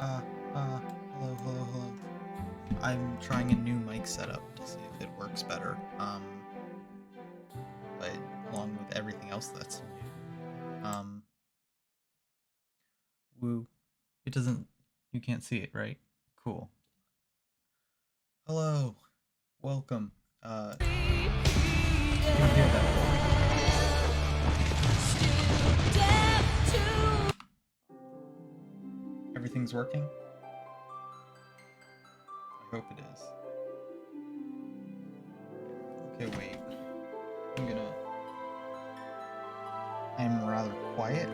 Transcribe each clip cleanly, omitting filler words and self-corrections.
Uh, hello. I'm trying a new mic setup to see if it works better. But along with everything else that's new. Woo. It doesn't, you can't see it, right? Cool. Hello. Welcome. You can hear that. Everything's working? I hope it is. Okay, wait. I'm rather quiet.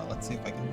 Let's see if I can.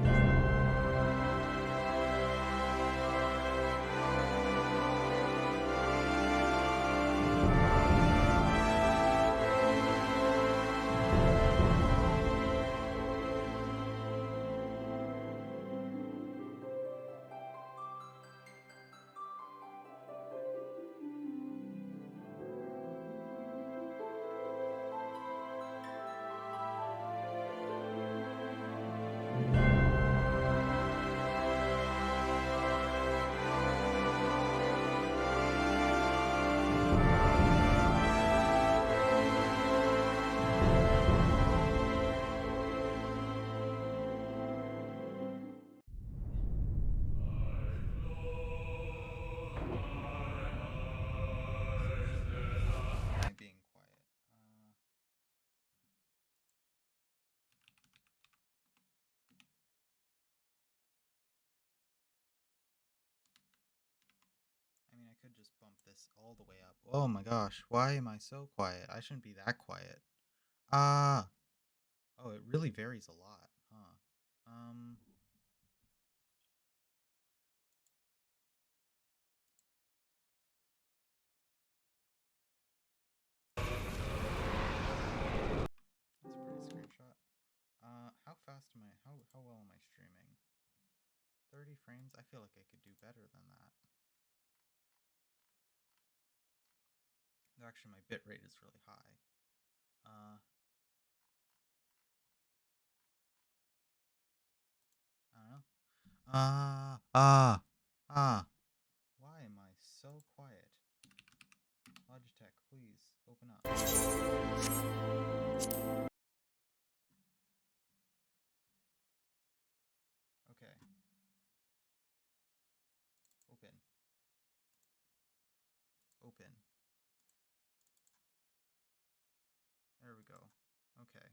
Am I being quiet? I mean, I could just bump this all the way up. Oh my gosh, why am I so quiet? I shouldn't be that quiet. Ah, oh, it really varies a lot, huh? Um, that's a pretty screenshot. How fast am I? How well am I streaming? 30 frames? I feel like I could do better than that. Actually, my bit rate is really high. I don't know. Ah. Why am I so quiet? Logitech, please open up. Okay. Open. Open. There we go. Okay.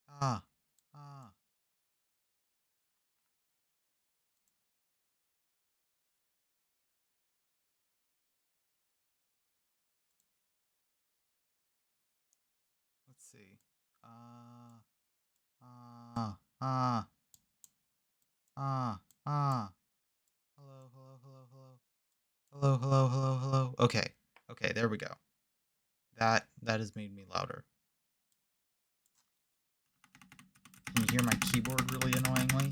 Ah. Ah. Let's see. Ah. Ah. Ah. Ah. Hello. Okay. Okay, there we go. That has made me louder. Can you hear my keyboard really annoyingly?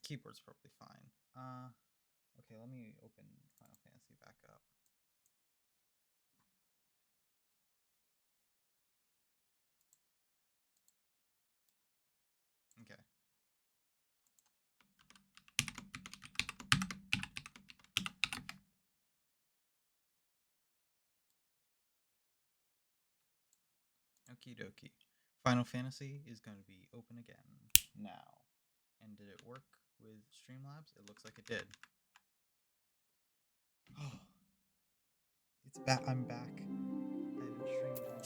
Keyboard's probably fine. Okay, let me open Final Fantasy back up. Okay. Okie dokie. Final Fantasy is going to be open again now. And did it work with Streamlabs? It looks like it did. Oh, it's back. I'm back. I haven't streamed in a while.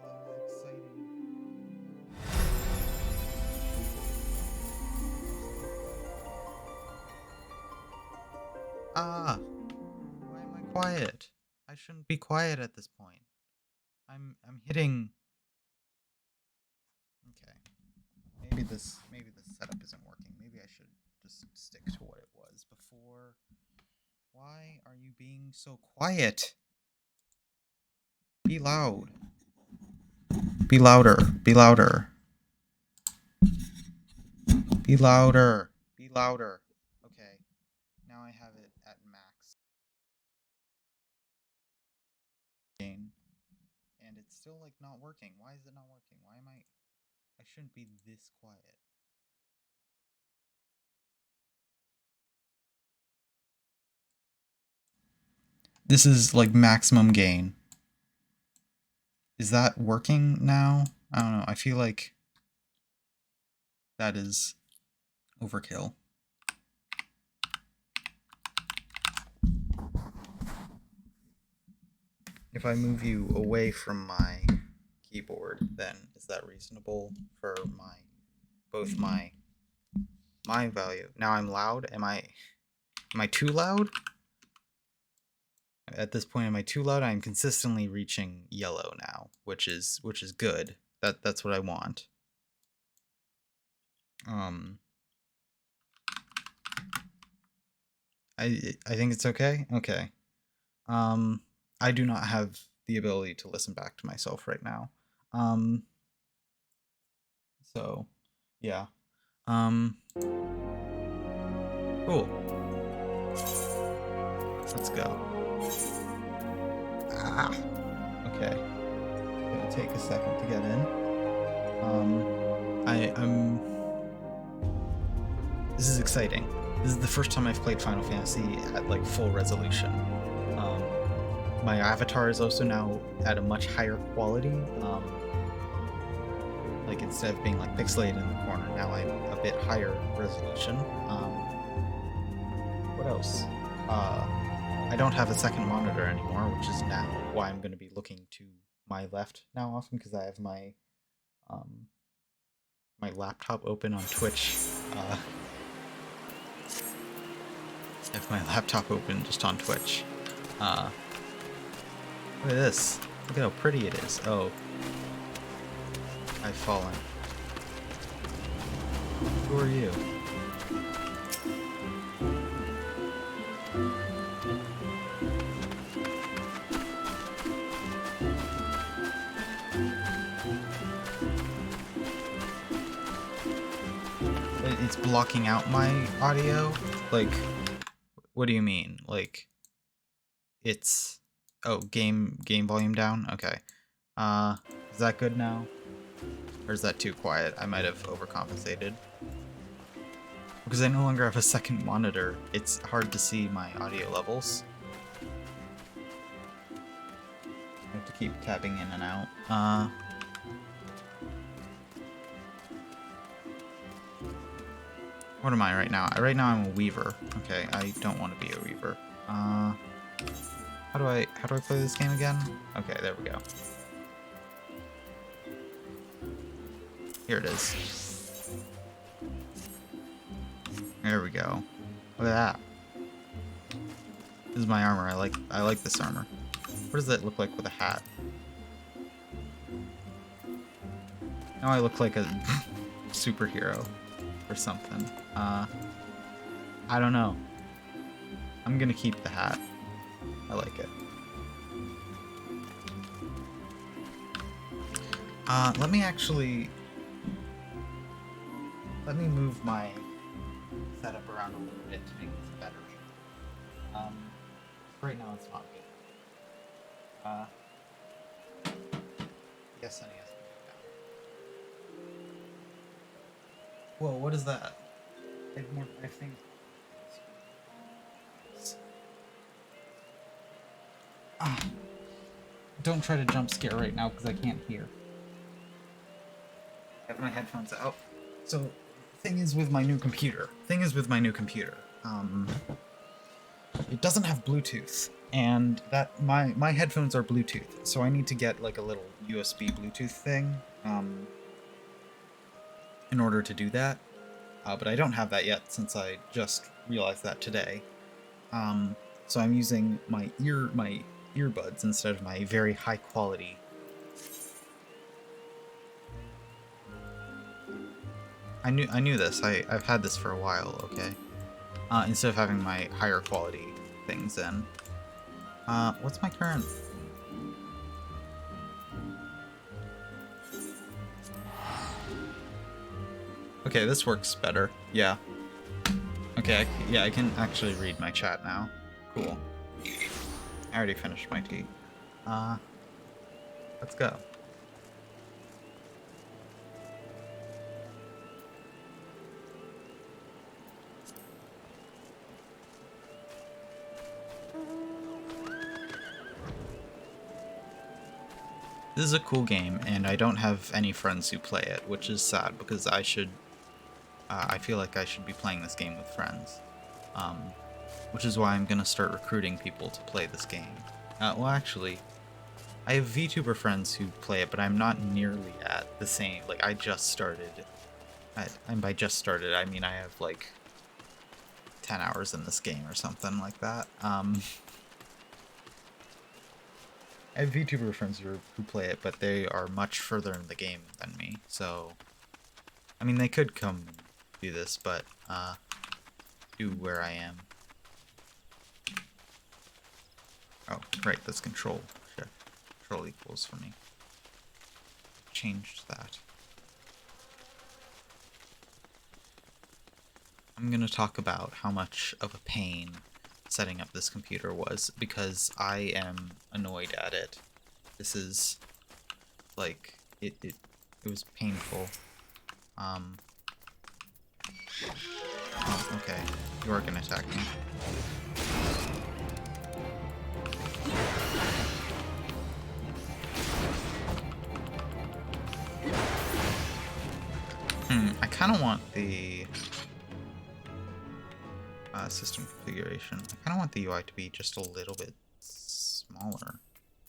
Oh, that was exciting. Ah, why am I quiet? I shouldn't be quiet at this point. I'm hitting. Okay. Maybe this setup isn't working. Maybe I should just stick to what it was before. Why are you being so quiet? Be loud. Be louder. Be louder. Be louder. Be louder. Okay. Now I have it at max gain. and it's still like not working. Why is it not working? Why am I shouldn't be this quiet. This is like maximum gain. Is that working now? I don't know. I feel like that is overkill. If I move you away from my keyboard, then is that reasonable for both my value? Now I'm loud. Am I too loud? At this point, am I too loud? I'm consistently reaching yellow now, which is good. That's what I want. I think it's okay. Okay. I do not have the ability to listen back to myself right now. So, yeah. Cool. Let's go. Ah. Okay. Gonna take a second to get in. I'm. This is exciting. This is the first time I've played Final Fantasy at like full resolution. My avatar is also now at a much higher quality. Like instead of being like pixelated in the corner, now I'm a bit higher resolution. What else? I don't have a second monitor anymore, which is now why I'm going to be looking to my left now often, because I have my my laptop open on Twitch. I have my laptop open just on Twitch. Look at this. Look at how pretty it is. Oh. I've fallen. Who are you? It's blocking out my audio? Like, what do you mean? Like, it's... Oh, game volume down? Okay. Is that good now? Or is that too quiet? I might have overcompensated. Because I no longer have a second monitor, it's hard to see my audio levels. I have to keep tapping in and out. What am I right now? Right now I'm a weaver. Okay, I don't want to be a weaver. How do I play this game again? Okay, there we go. Here it is. There we go. Look at that. This is my armor. I like this armor. What does that look like with a hat? Now I look like a superhero or something. I don't know. I'm gonna keep the hat. I like it. Let me move my setup around a little bit to make this better. Right now it's not good. Yes, honey, yes. Whoa, what is that? I think. Don't try to jump scare right now because I can't hear. I have my headphones out. So, thing is with my new computer. It doesn't have Bluetooth, and that my headphones are Bluetooth, so I need to get like a little USB Bluetooth thing in order to do that. But I don't have that yet since I just realized that today. So I'm using my earbuds instead of my very high quality. I knew this. I've had this for a while. Okay. Instead of having my higher quality things in. What's my current? Okay, this works better. Yeah. Okay, yeah, I can actually read my chat now. Cool. I already finished my tea. Let's go. This is a cool game, and I don't have any friends who play it, which is sad because I feel like I should be playing this game with friends. Which is why I'm gonna start recruiting people to play this game. Well, actually, I have VTuber friends who play it, but I'm not nearly at the same. Like, I just started. And by just started, I mean I have like 10 hours in this game or something like that. I have VTuber friends who play it, but they are much further in the game than me. So, I mean, they could come do this, but do where I am. Oh, right, that's control. Shit. Control equals for me. Changed that. I'm gonna talk about how much of a pain setting up this computer was, because I am annoyed at it. This is, like, it was painful. Oh, okay. You are gonna attack me. I kind of want the system configuration. I kind of want the UI to be just a little bit smaller,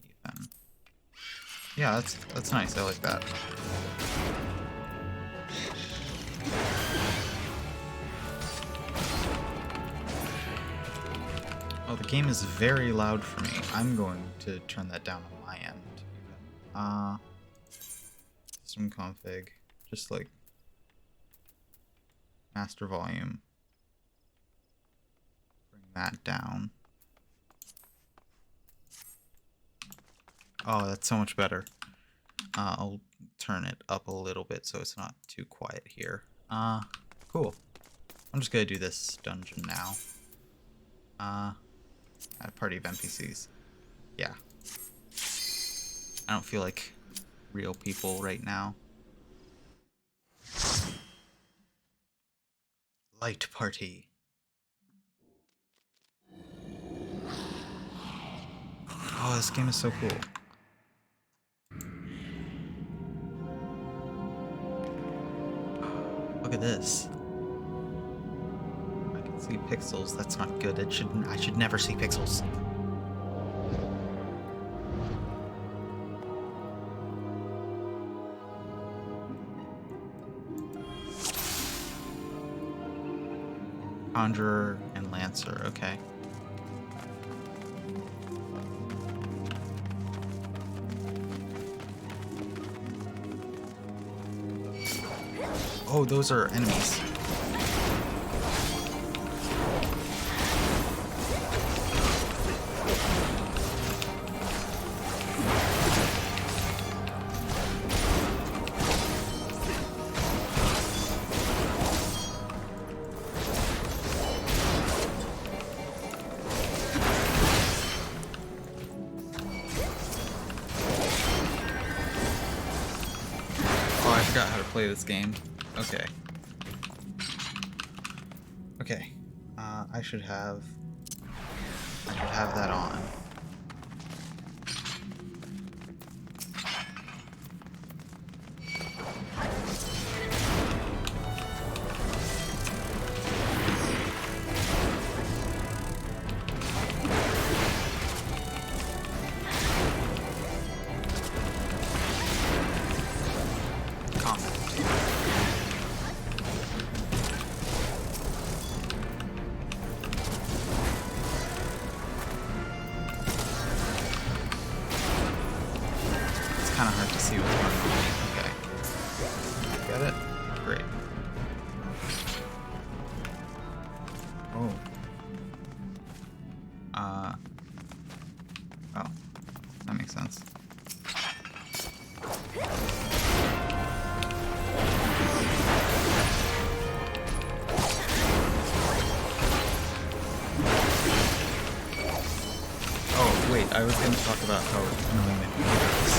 even. Yeah, that's nice. I like that. Oh, the game is very loud for me. I'm going to turn that down on my end. System config, just like master volume. Bring that down. Oh, that's so much better. I'll turn it up a little bit so it's not too quiet here. Cool. I'm just gonna do this dungeon now. Add a party of NPCs. Yeah. I don't feel like real people right now. Light party. Oh, this game is so cool. Look at this. I can see pixels. That's not good. I should never see pixels. Conjurer and Lancer, okay. Oh, those are enemies. Oh, I forgot how to play this game. Okay. Okay. I should have that on. Kind of hard to see what's going on. Okay. Get it? Great. Oh. Oh. That makes sense. Oh, wait, I was going to talk about how annoying the computer is.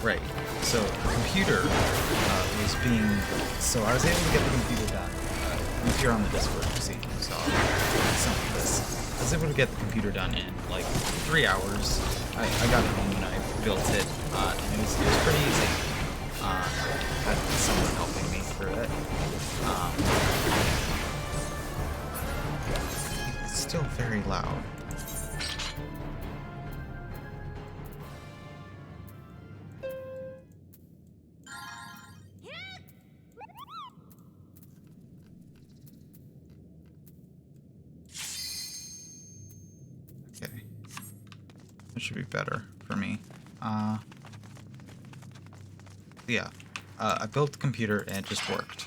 Right. So the computer was being. So I was able to get the computer done. If you're on the Discord, you see, you saw some of this. I was able to get the computer done in like 3 hours. I got it home and I built it, and it was pretty easy. Had someone helping me through it. It's still very loud. Okay. It should be better for me. Yeah. I built the computer and it just worked.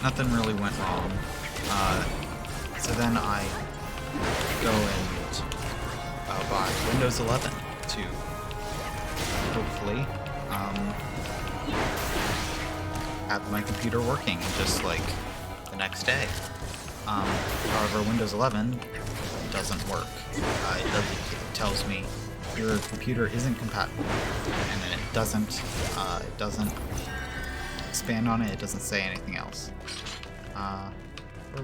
Nothing really went wrong. So then I go and buy Windows 11 to hopefully have my computer working just like the next day. However, Windows 11 doesn't work. It tells me your computer isn't compatible, and then it doesn't expand on it. It doesn't say anything else. Where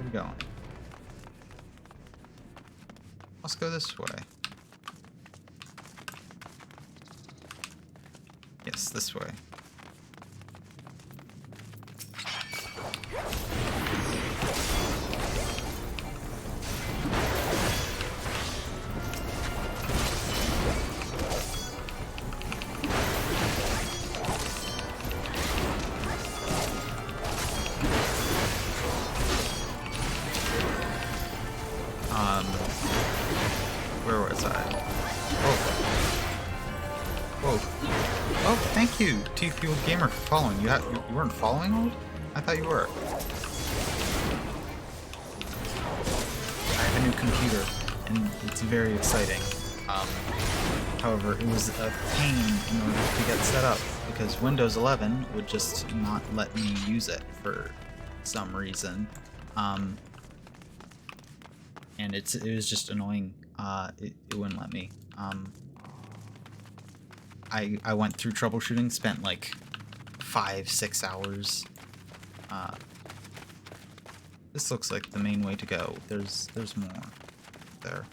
are we going? Let's go this way. Yes, this way. Where was I? Oh. Whoa. Oh, thank you, T-Fueled Gamer, for following. You weren't following old? I thought you were. I have a new computer, and it's very exciting. However, it was a pain in order to get set up, because Windows 11 would just not let me use it for some reason. And it was just annoying. It wouldn't let me. I went through troubleshooting, spent like 5-6 hours. This looks like the main way to go. There's more there.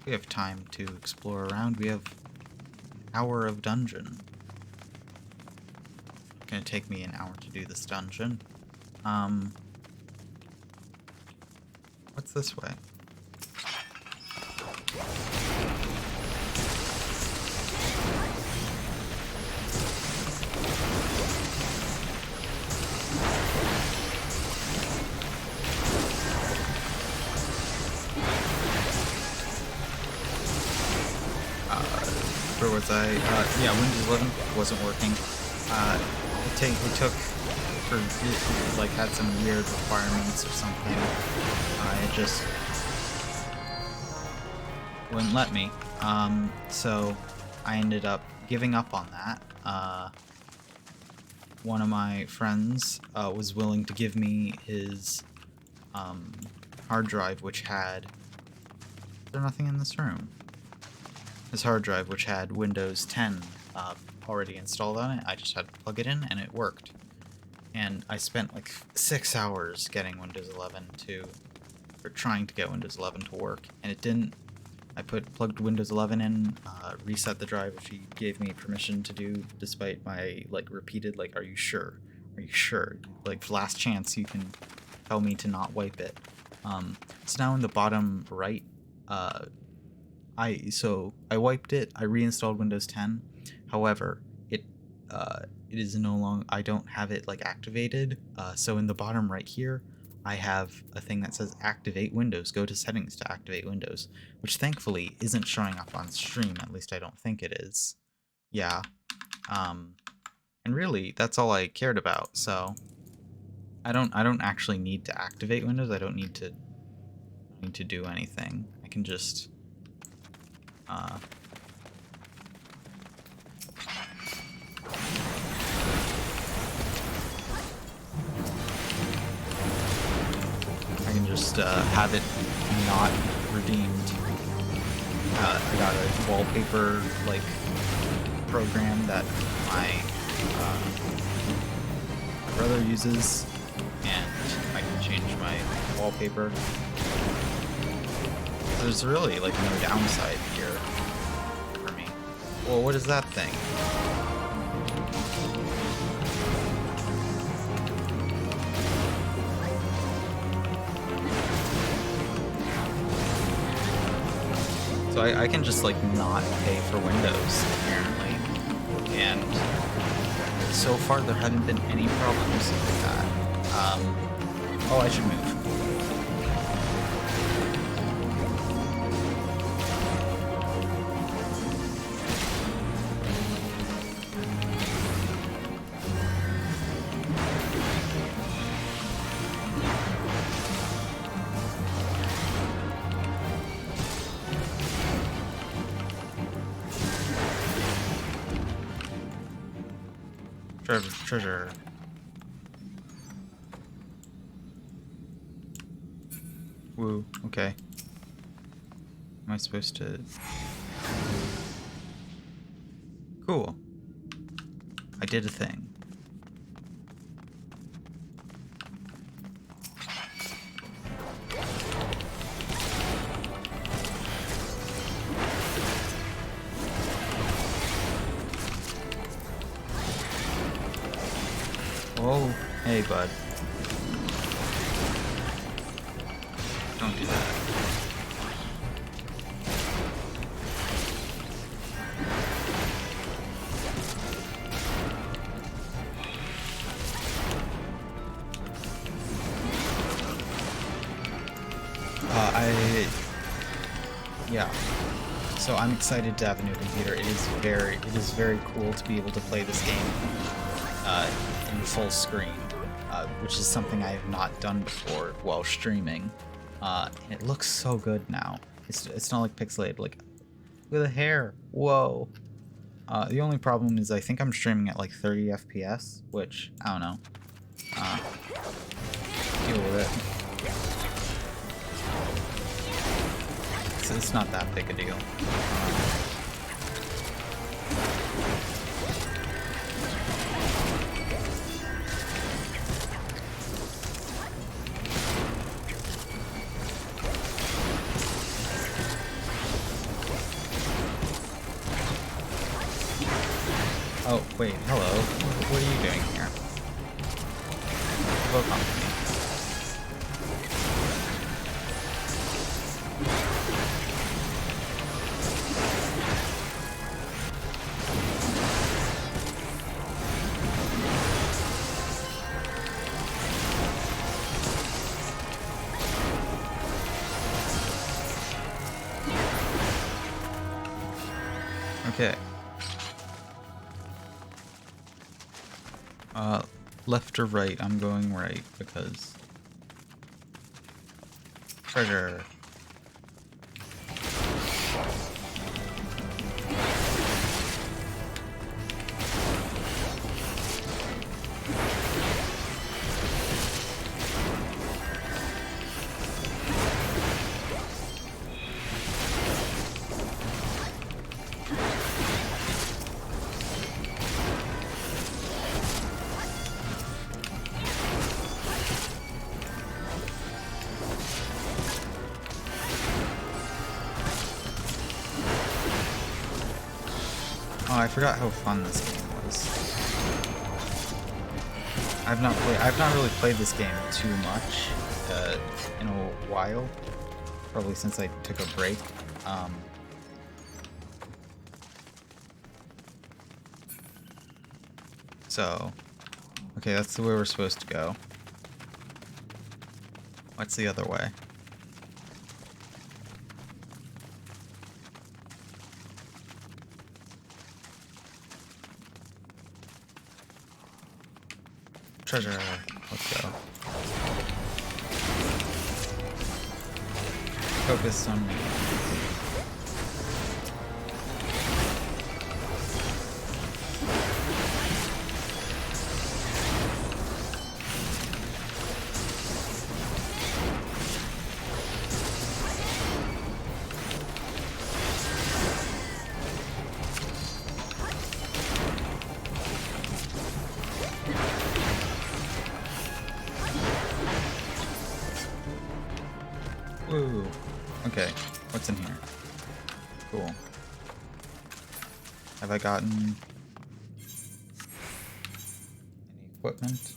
We have time to explore around. We have an hour of dungeon. It's gonna take me an hour to do this dungeon. What's this way? Where was I? Yeah, Windows 11 wasn't working. It took for it like had some weird requirements or something. It just wouldn't let me. So I ended up giving up on that. One of my friends was willing to give me his hard drive, which had. Is there nothing in this room? His hard drive, which had Windows 10 already installed on it. I just had to plug it in, and it worked. And I spent like 6 hours getting Windows 11 or trying to get Windows 11 to work, and it didn't. I plugged Windows 11 in, reset the drive, which he gave me permission to do, despite my like repeated like, "Are you sure? Are you sure?" Like last chance, you can tell me to not wipe it. So now in the bottom right, I wiped it. I reinstalled Windows 10. However, it is no longer. I don't have it like activated. So in the bottom right here, I have a thing that says activate Windows. Go to settings to activate Windows, which thankfully isn't showing up on stream. At least I don't think it is. Yeah. And really, that's all I cared about. So I don't actually need to activate Windows. I don't need to do anything. I can just have it not redeemed. I got a wallpaper like program that my brother uses, and I can change my wallpaper. There's really like no downside here for me. Well, what is that thing? So I can just like not pay for Windows apparently, and so far there haven't been any problems with that. Oh, I should move. Treasure. Woo, okay. Am I supposed to... Cool. I did a thing. Oh, hey, bud. Don't do that. Yeah. So I'm excited to have a new computer. It is very cool to be able to play this game in full screen, which is something I have not done before while streaming. And it looks so good now. It's not like pixelated. Like, look at the hair. Whoa. The only problem is I think I'm streaming at like 30 FPS, which I don't know. Deal with it. It's not that big a deal. Oh, wait, hello. What are you doing here? Look on me. Okay. Left or right? I'm going right because treasure. Oh, I forgot how fun this game was. I've not really played this game too much in a while, probably since I took a break. So, okay, that's the way we're supposed to go. What's the other way? Treasure. Let's go. Focus on me. Woo. Okay, what's in here? Cool. Have I gotten any equipment?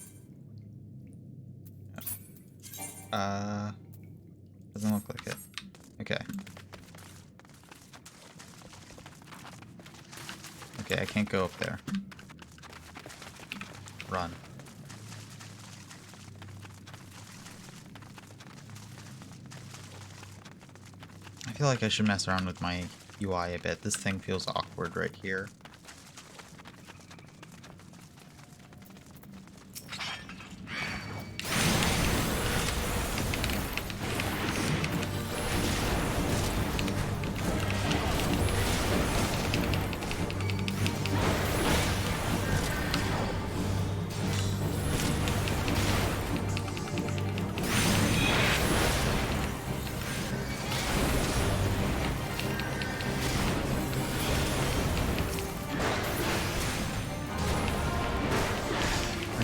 Doesn't look like it. Okay. Okay, I can't go up there. Run. I feel like I should mess around with my UI a bit. This thing feels awkward right here.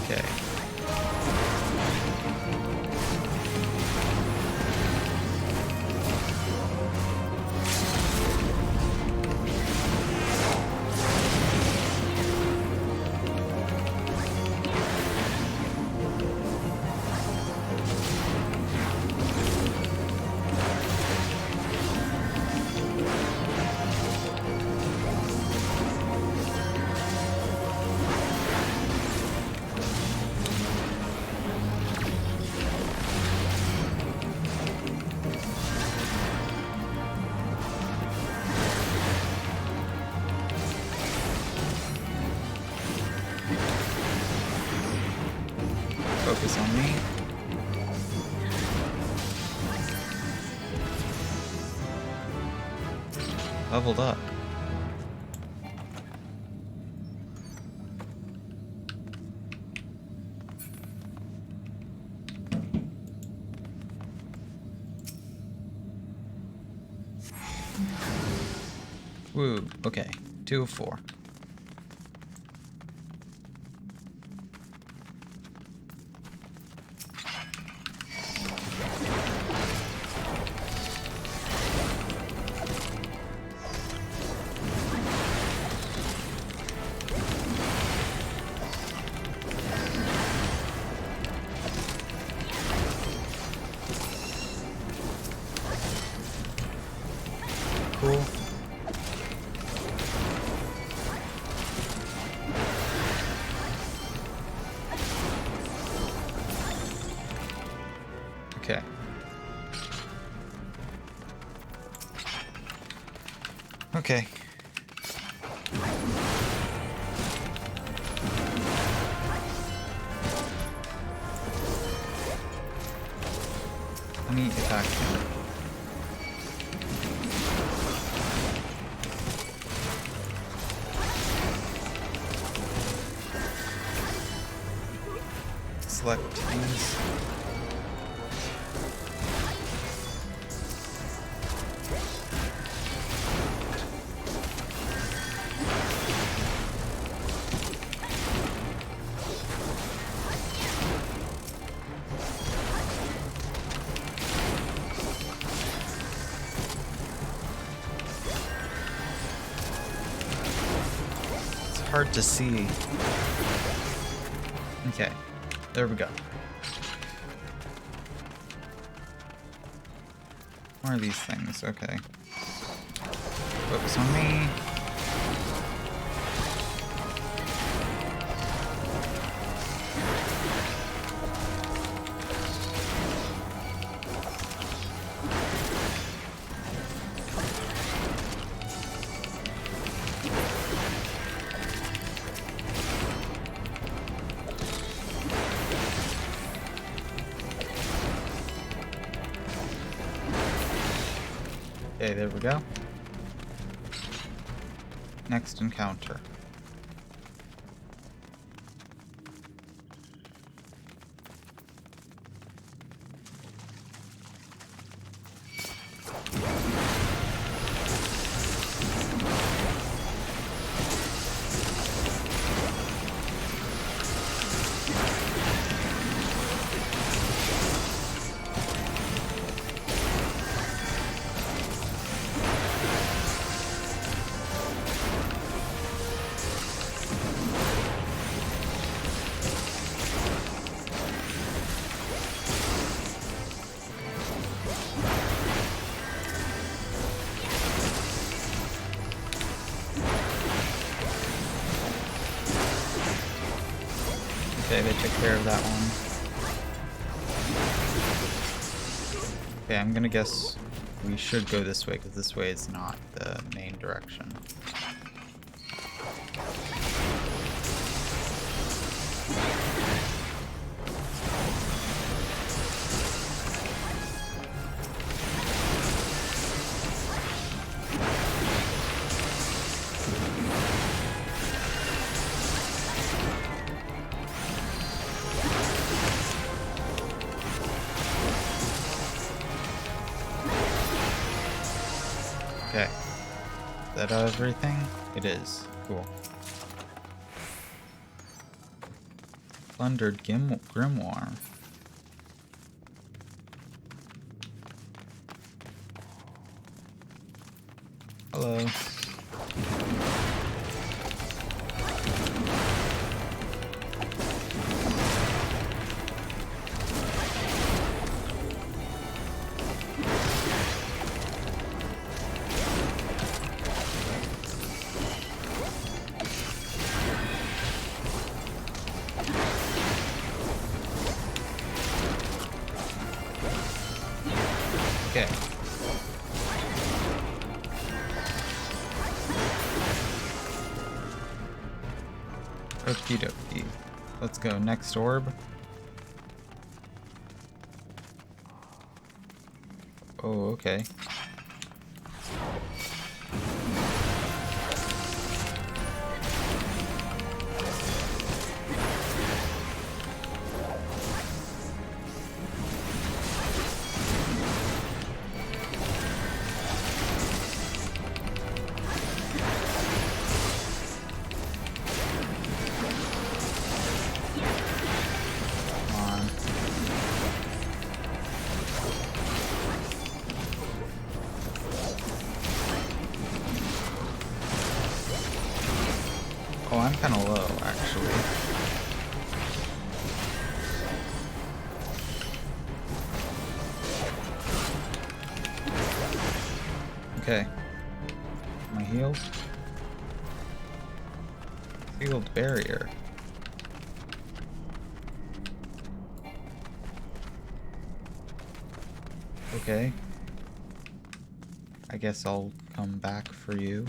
Okay. Focus on me. Leveled up. Woo, okay. 2 of 4. Cool. Okay. Okay. Let me attack him. Select these. It's hard to see. Okay, there we go. What are these things? Okay. Focus on me. Okay, there we go. Next encounter. Okay, they took care of that one. Okay, I'm gonna guess we should go this way, because this way is not the main direction. Okay. Is that everything? It is. Cool. Plundered grimoire. Hello. Okay. Okie dokie. Let's go. Next orb. Oh, okay. Come on. Oh, I'm kind of low, actually. Okay. Am I healed? Sealed barrier. Okay. I guess I'll come back for you.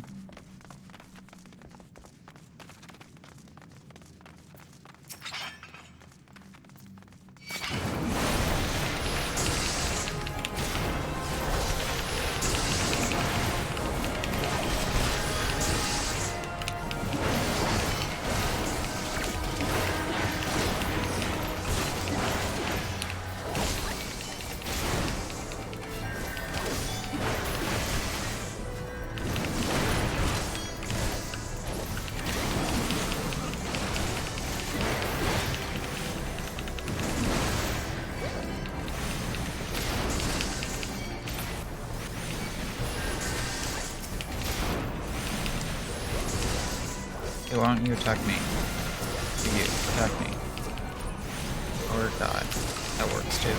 Okay, why don't you attack me? You attack me. Or die. That works too.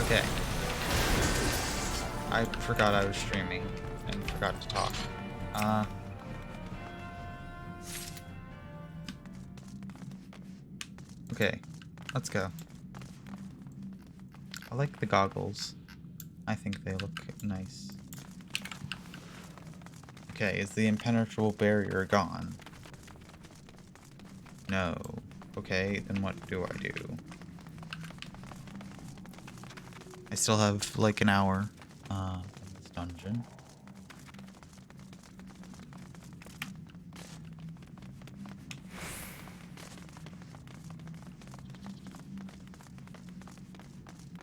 Okay. I forgot I was streaming and forgot to talk. Okay, let's go. I like the goggles. I think they look nice. Okay, is the impenetrable barrier gone? No. Okay, then what do I do? I still have like an hour in this dungeon.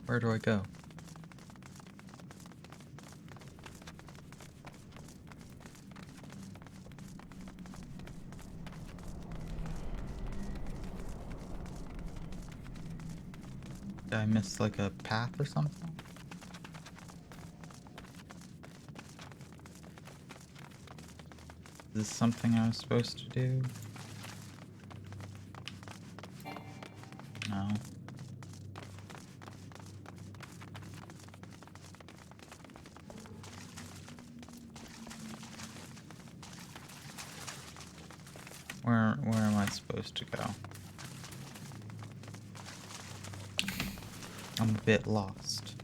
Where do I go? Did I miss like a path or something? Is this something I was supposed to do? No. Where am I supposed to go? I'm a bit lost.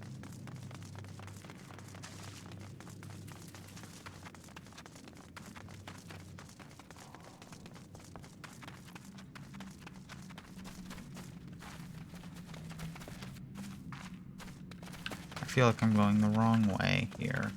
I feel like I'm going the wrong way here.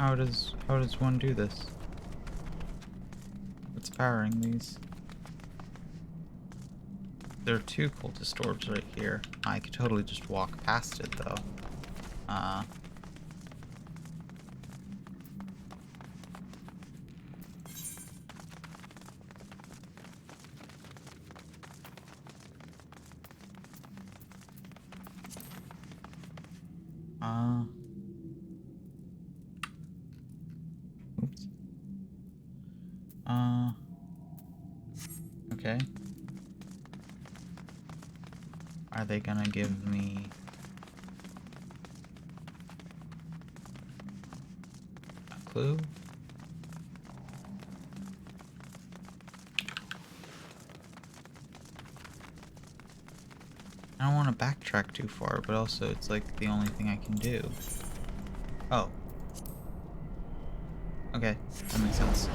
How does one do this? What's powering these? There are two cultist orbs right here. I could totally just walk past it though. Oops. Okay. Are they gonna give me a clue? I don't want to backtrack too far, but also it's like the only thing I can do. Oh. Okay, that makes sense.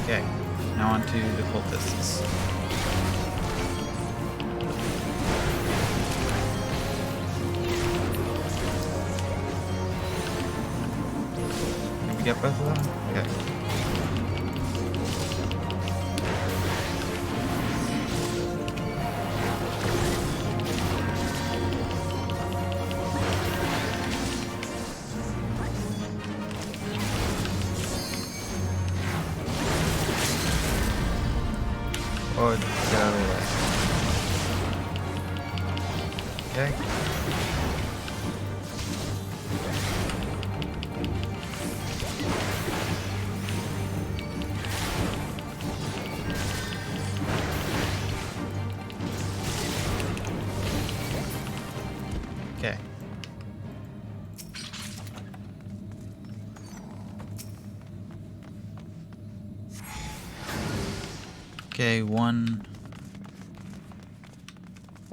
Okay, now on to the cultists. Did we get both of them? Okay. Oh, get out of the way. Okay. Okay. Okay, one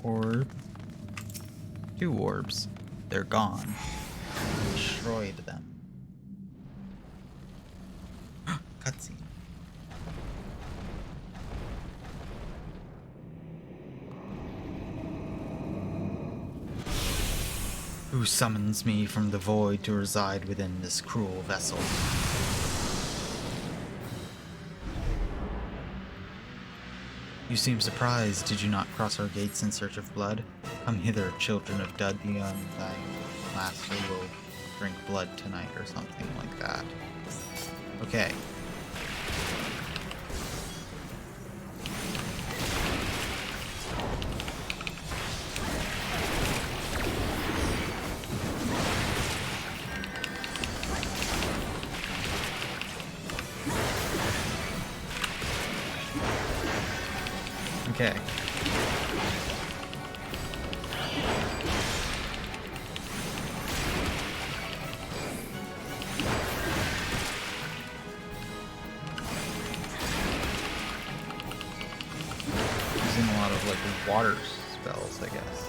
orb. Two orbs. They're gone. Destroyed them. Cutscene. Who summons me from the void to reside within this cruel vessel? You seem surprised. Did you not cross our gates in search of blood? Come hither, children of Dud, the Undying Master will drink blood tonight, or something like that. Okay. Okay. Using a lot of like water spells, I guess.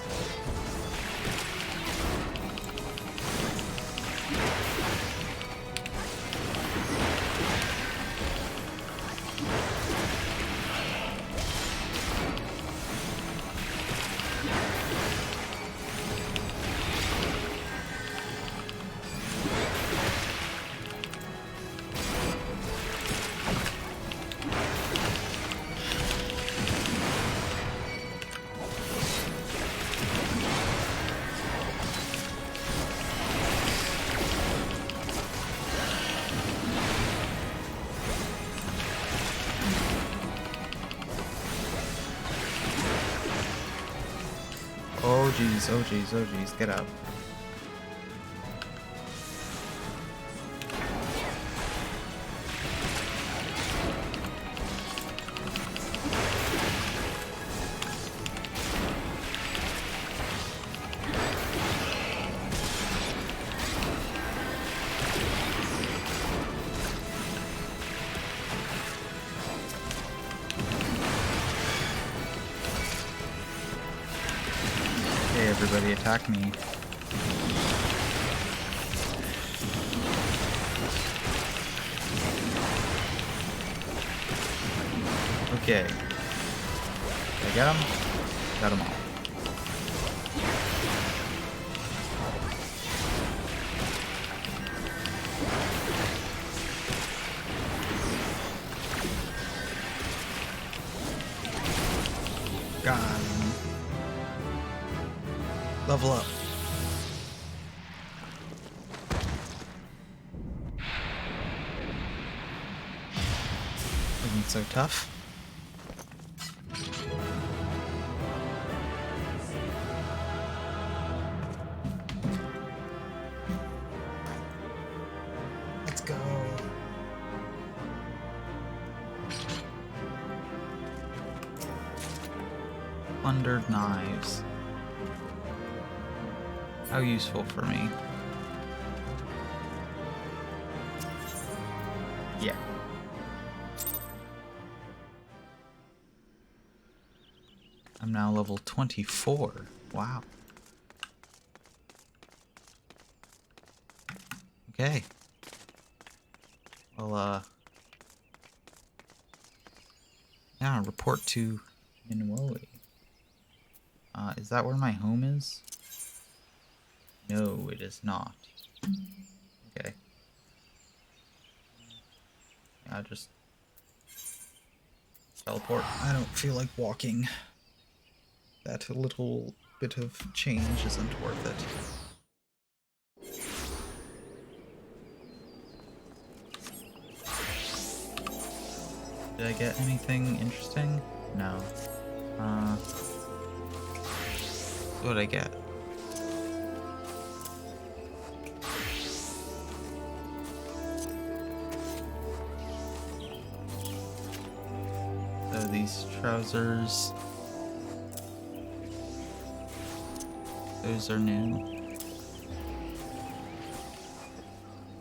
Oh geez, oh geez, oh geez, get up. Hey everybody, attack me. Okay. Did I get him? Got them all. Got him. Level up. Isn't so tough. Let's go. Plundered knives. How useful for me. Yeah. I'm now level 24. Wow. Okay. Well, yeah, report to Minwoli. Is that where my home is? No, it is not. Okay. Yeah, just teleport. I don't feel like walking. That little bit of change isn't worth it. Did I get anything interesting? No. What did I get? So these trousers. Those are new.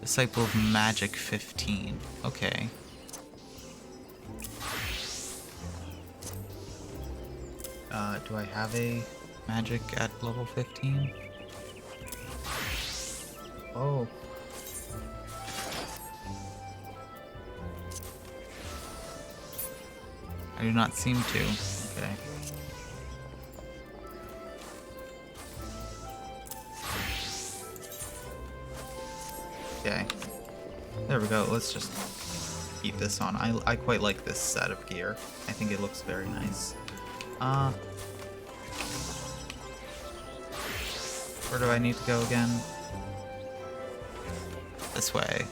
Disciple of Magic 15. Okay. Do I have a magic at level 15? Oh. I do not seem to. Okay. Okay. There we go. Let's just keep this on. I quite like this set of gear. I think it looks very nice. Where do I need to go again? This way.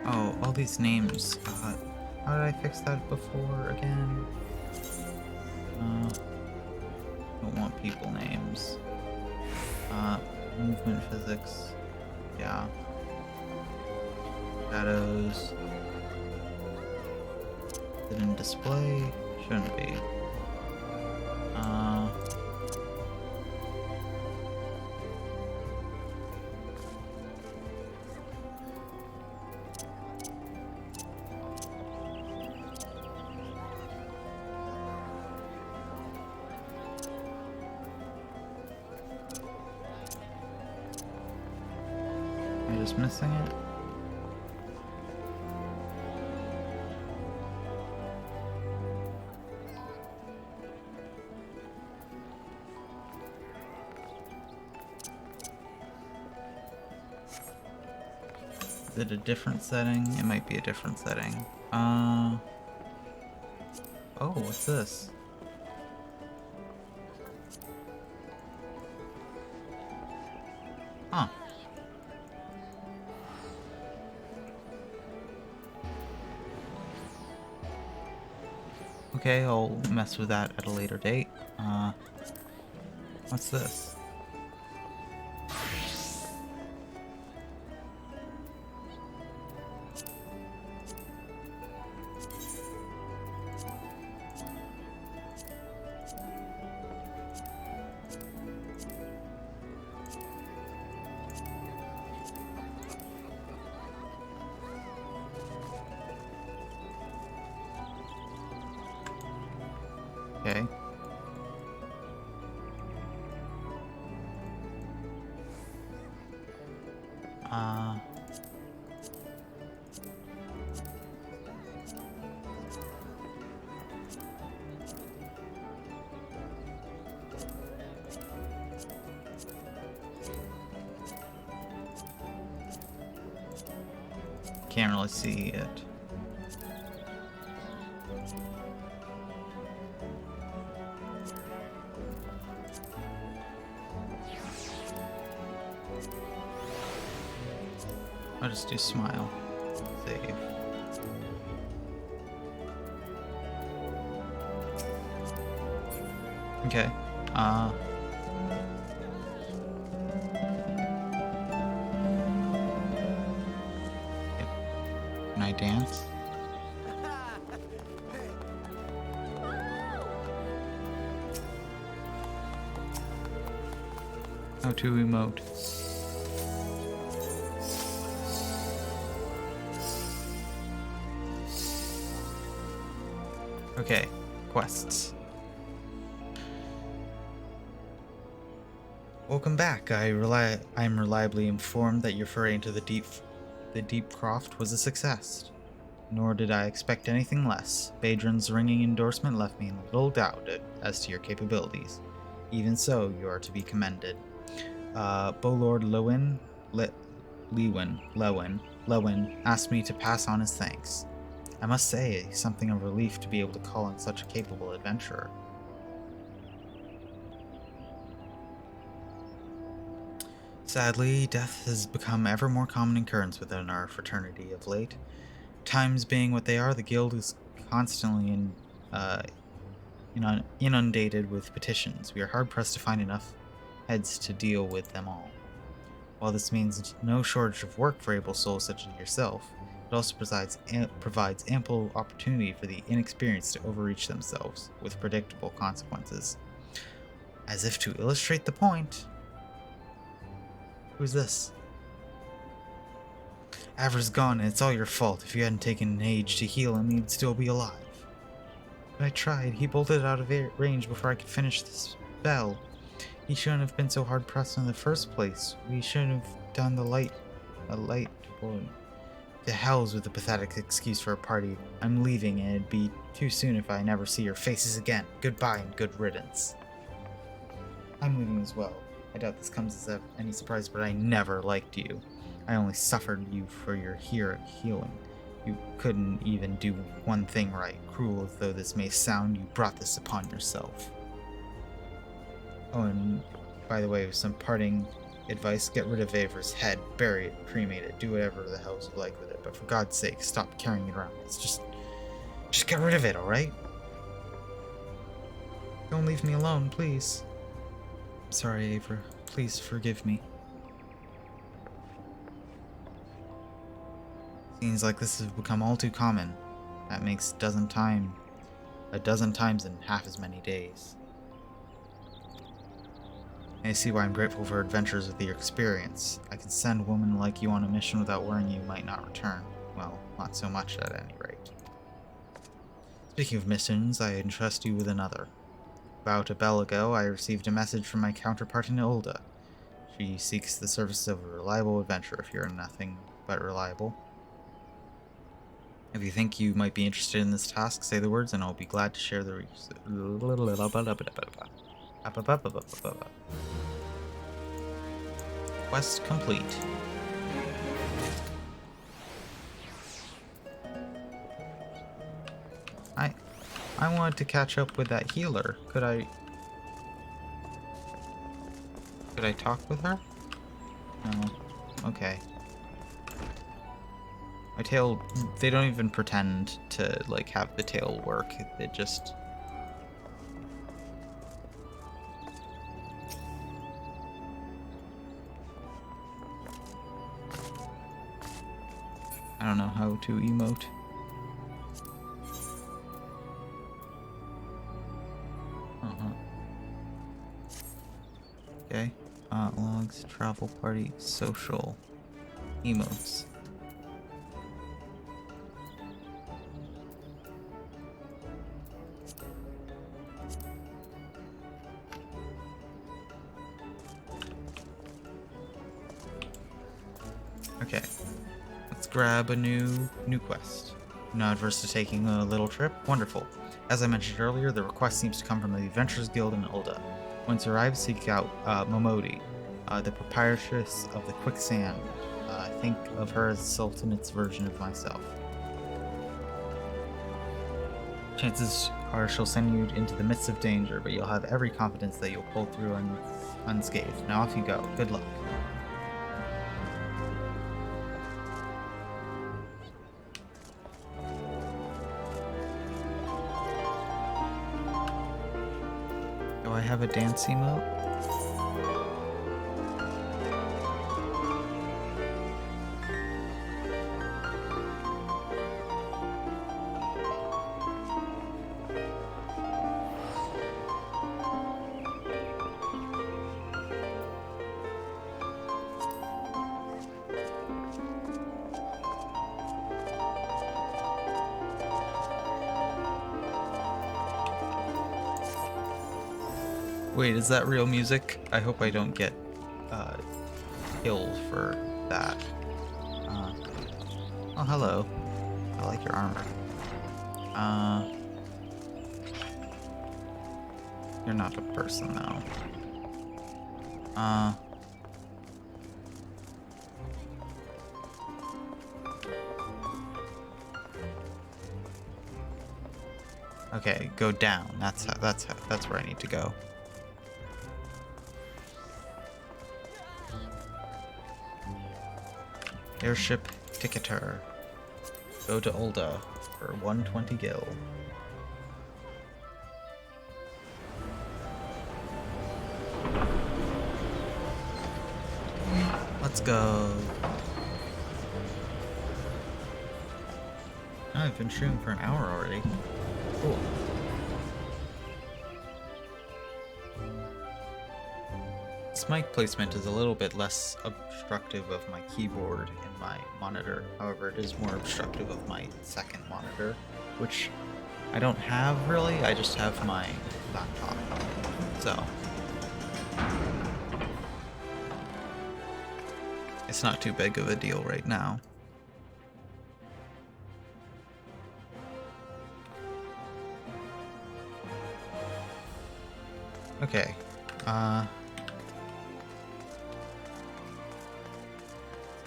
Oh, all these names. How did I fix that before again? Don't want people names. Movement physics. Yeah. Shadows. Is it in display? Shouldn't be. Am I just missing it? Is it a different setting? It might be a different setting. Oh, what's this? Huh. Okay, I'll mess with that at a later date. What's this? Okay. Can't really see it. I'll just do smile. Save. Okay. Can I dance? How to emote? Okay, quests. Welcome back. I'm reliably informed that your foray into the deep croft was a success. Nor did I expect anything less. Badron's ringing endorsement left me in little doubt as to your capabilities. Even so, you are to be commended. Bolord Lewin asked me to pass on his thanks. I must say, something of relief to be able to call in such a capable adventurer. Sadly, death has become ever more common occurrence within our fraternity of late. Times being what they are, the guild is constantly inundated with petitions. We are hard-pressed to find enough heads to deal with them all. While this means no shortage of work for able souls such as yourself, it also provides ample opportunity for the inexperienced to overreach themselves, with predictable consequences. As if to illustrate the point... Who's this? Avra's gone, and it's all your fault. If you hadn't taken an age to heal him, he'd still be alive. But I tried. He bolted out of range before I could finish the spell. He shouldn't have been so hard-pressed in the first place. We shouldn't have done a light bullet. To hells with the pathetic excuse for a party. I'm leaving, and it'd be too soon if I never see your faces again. Goodbye and good riddance. I'm leaving as well. I doubt this comes as any surprise, but I never liked you. I only suffered you for your healing. You couldn't even do one thing right. Cruel as though this may sound, you brought this upon yourself. Oh, and by the way, some parting advice, get rid of Avra's head, bury it, cremate it, do whatever the hell you like with it, but for God's sake, stop carrying it around. It's just get rid of it, alright? Don't leave me alone, please. I'm sorry, Avra. Please forgive me. Seems like this has become all too common. That makes a dozen times in half as many days. I see why I'm grateful for adventures with your experience. I can send a woman like you on a mission without worrying you might not return. Well, not so much at any rate. Speaking of missions, I entrust you with another. About a bell ago, I received a message from my counterpart in Ulda. She seeks the services of a reliable adventurer if you're nothing but reliable. If you think you might be interested in this task, say the words and I'll be glad to share the Quest complete. I wanted to catch up with that healer. Could I talk with her? No. Okay. My tail, they don't even pretend to, like, have the tail work. It just... I don't know how to emote. Okay. Logs, travel party, social, emotes. Okay. Let's grab a new quest. Not adverse to taking a little trip? Wonderful. As I mentioned earlier, the request seems to come from the Adventurers Guild in Ulda. Once you arrive, seek out Momodi, the proprietress of the Quicksand. Think of her as Sultanate's version of myself. Chances are she'll send you into the midst of danger, but you'll have every confidence that you'll pull through unscathed. Now off you go. Good luck. Do I have a dance emote? Wait, is that real music? I hope I don't get killed for that. Oh, hello. I like your armor. You're not a person, though. Okay, go down. That's where I need to go. Airship ticketer. Go to Ulda for 120 gil. Let's go. Oh, I've been shooting for an hour already. Cool. This mic placement is a little bit less obstructive of my keyboard and my monitor. However, it is more obstructive of my second monitor, which I don't have really. I just have my laptop. So it's not too big of a deal right now. Okay.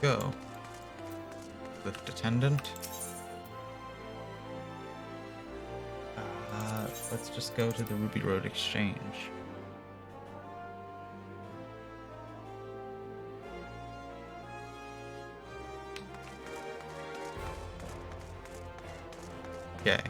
Go. Lift attendant. Let's just go to the Ruby Road Exchange. Okay.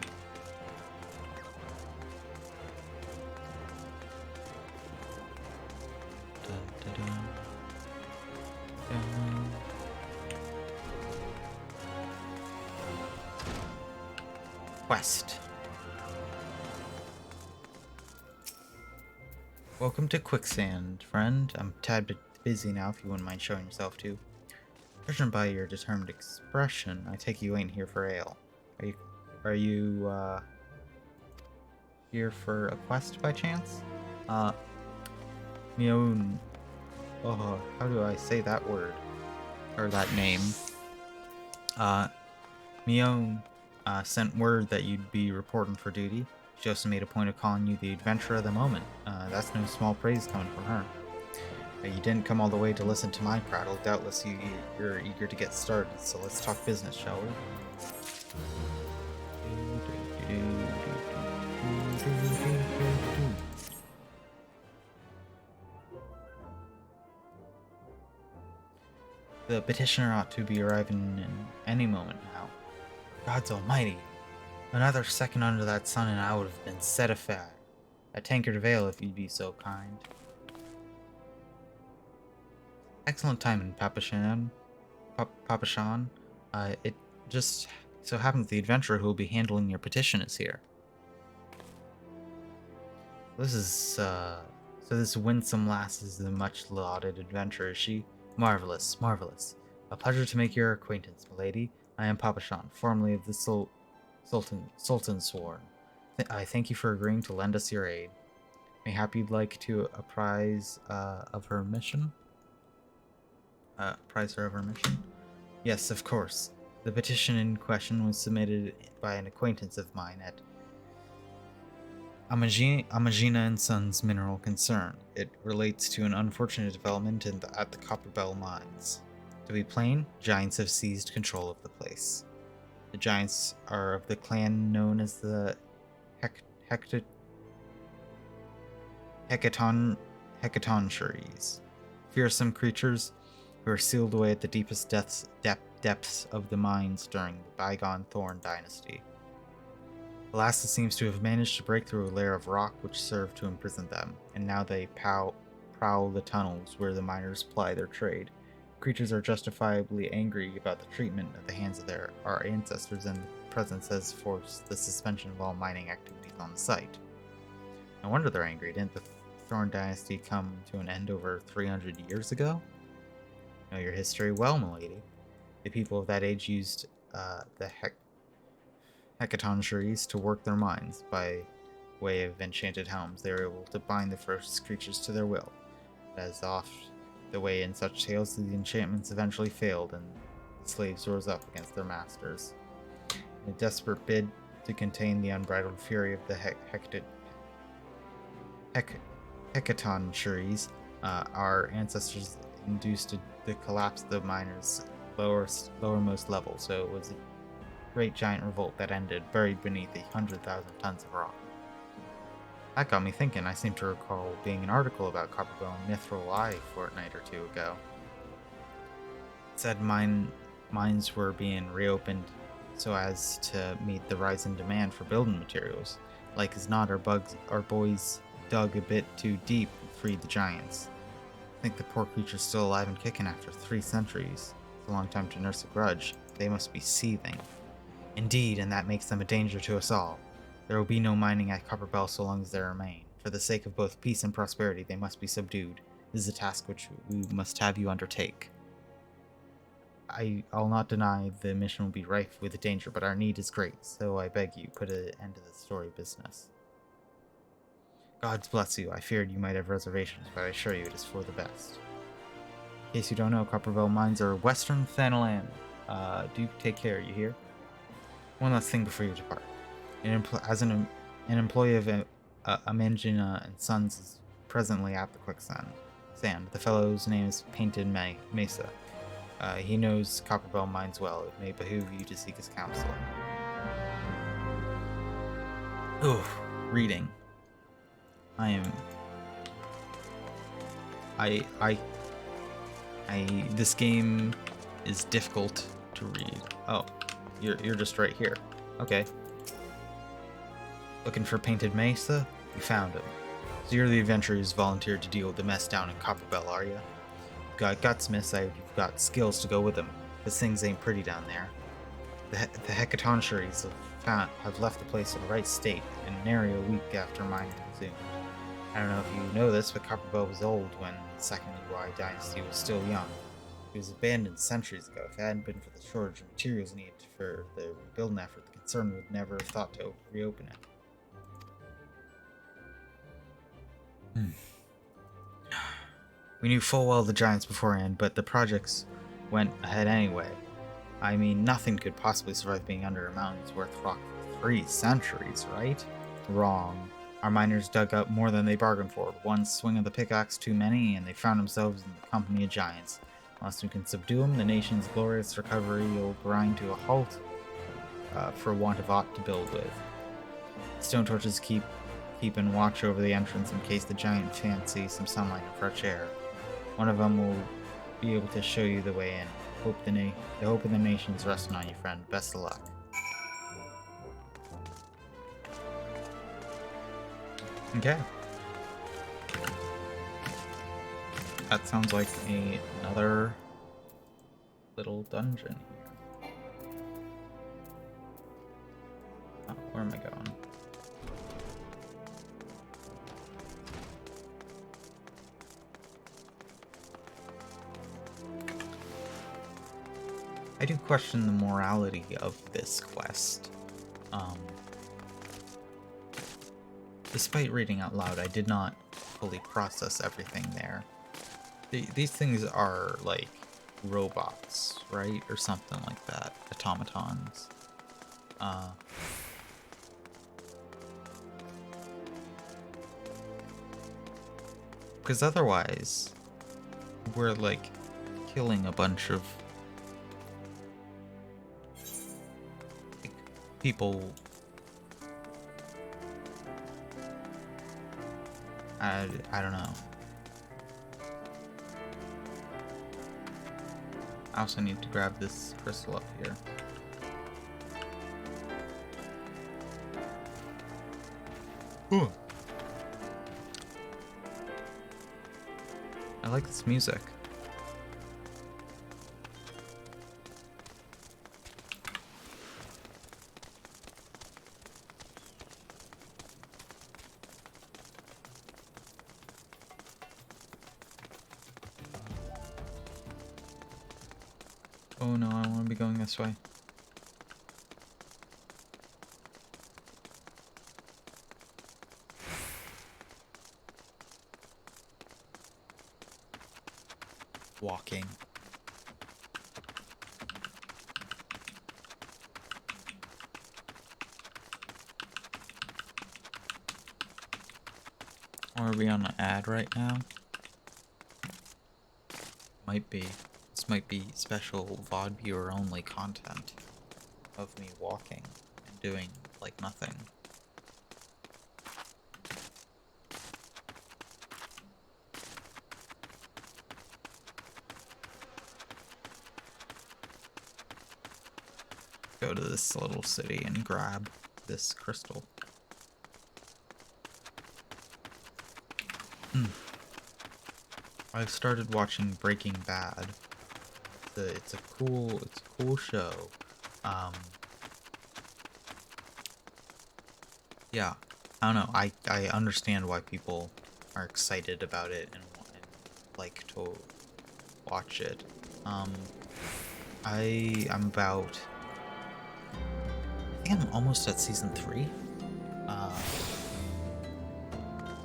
Quest. Welcome to Quicksand, friend. I'm a tad bit busy now, if you wouldn't mind showing yourself too. Judging by your determined expression, I take you ain't here for ale. Are you here for a quest by chance? Mioun. Oh, how do I say that word? Or that name? Mioun sent word that you'd be reporting for duty. She also made a point of calling you the adventurer of the moment. That's no small praise coming from her. You didn't come all the way to listen to my prattle. Doubtless you're eager to get started, so let's talk business, shall we? The petitioner ought to be arriving in any moment now. Gods almighty! Another second under that sun and I would have been set afire. A tankard of ale, if you'd be so kind. Excellent timing, Papashan. Papashan. It just so happens the adventurer who will be handling your petition is here. This winsome lass is the much-lauded adventurer, is she? Marvelous, marvelous. A pleasure to make your acquaintance, milady. I am Papashan, formerly of the Sultan Sworn. I thank you for agreeing to lend us your aid. Mayhap you'd like to apprise of her mission? Apprise her of her mission? Yes, of course. The petition in question was submitted by an acquaintance of mine at Amagina and Sons Mineral Concern. It relates to an unfortunate development at the Copperbell mines. To be plain, giants have seized control of the place. The giants are of the clan known as the Hecatoncheires. Fearsome creatures who are sealed away at the deepest depths of the mines during the bygone Thorn dynasty. Alaska seems to have managed to break through a layer of rock which served to imprison them, and now they prowl the tunnels where the miners ply their trade. Creatures are justifiably angry about the treatment at the hands of our ancestors, and the presence has forced the suspension of all mining activities on the site. No wonder they're angry. Didn't the Thorn dynasty come to an end over 300 years ago? Know your history well, milady. The people of that age used the Hecatoncheires to work their mines. By way of enchanted helms, they were able to bind the first creatures to their will. As oft the way in such tales, the enchantments eventually failed, and the slaves rose up against their masters. In a desperate bid to contain the unbridled fury of the Hecatoncheires, our ancestors induced the collapse of the miners' lowermost level, so it was a great giant revolt that ended buried beneath 100,000 tons of rock. That got me thinking. I seem to recall being an article about Copperbell and Mithril Eye a fortnight or two ago. It said mines were being reopened so as to meet the rise in demand for building materials. Like as not, our boys dug a bit too deep and freed the giants. I think the poor creature's still alive and kicking after 3 centuries. It's a long time to nurse a grudge. They must be seething. Indeed, and that makes them a danger to us all. There will be no mining at Copperbell so long as they remain. For the sake of both peace and prosperity, they must be subdued. This is a task which we must have you undertake. I'll not deny the mission will be rife with danger, but our need is great, so I beg you, put an end to this story business. Gods bless you. I feared you might have reservations, but I assure you it is for the best. In case you don't know, Copperbell mines are western Thanalan. Do take care, you hear? One last thing before you depart. As an employee of Amangina and Sons is presently at the quicksand. The fellow's name is Painted Mesa. He knows Copperbell mines well. It may behoove you to seek his counsel. Oof, reading. This game is difficult to read. Oh, you're just right here. Okay. Looking for Painted Mesa? You found him. So you're the adventurer who's volunteered to deal with the mess down in Copperbell, are you? You've got gutsmiths, you've got skills to go with them. Because things ain't pretty down there. The Hecatoncheires have left the place in the right state, and nary a week after mining resumed. I don't know if you know this, but Copperbell was old when the Second Uruguay dynasty was still young. It was abandoned centuries ago. If it hadn't been for the shortage of materials needed for the rebuilding effort, the concern would never have thought to reopen it. We knew full well the giants beforehand, but the projects went ahead anyway. I mean, nothing could possibly survive being under a mountain's worth rock for 3 centuries, right? Wrong. Our miners dug up more than they bargained for. One swing of the pickaxe too many, and they found themselves in the company of giants. Unless we can subdue them, the nation's glorious recovery will grind to a halt for want of aught to build with. Stone torches keeping watch over the entrance in case the giant fancy some sunlight and fresh air. One of them will be able to show you the way in. The hope of the nation's resting on you, friend. Best of luck. Okay. That sounds like another little dungeon here. Oh, where am I going? I do question the morality of this quest. Despite reading out loud, I did not fully process everything there. These things are like robots, right? Or something like that. Automatons. Because otherwise, we're like killing a bunch of like, people. I don't know. I also need to grab this crystal up here. Ooh. I like this music. Oh no, I want to be going this way. Walking. Or are we on an ad right now? Might be. This might be special VOD viewer only content of me walking and doing like nothing. Go to this little city and grab this crystal. I've started watching Breaking Bad. It's a cool show. Yeah, I don't know. I understand why people are excited about it and like to watch it. I'm about. I think I'm almost at season 3.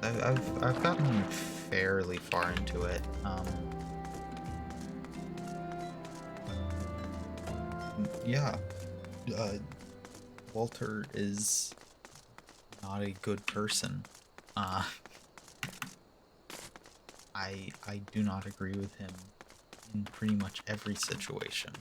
I've gotten fairly far into it. Yeah, Walter is not a good person. I do not agree with him in pretty much every situation.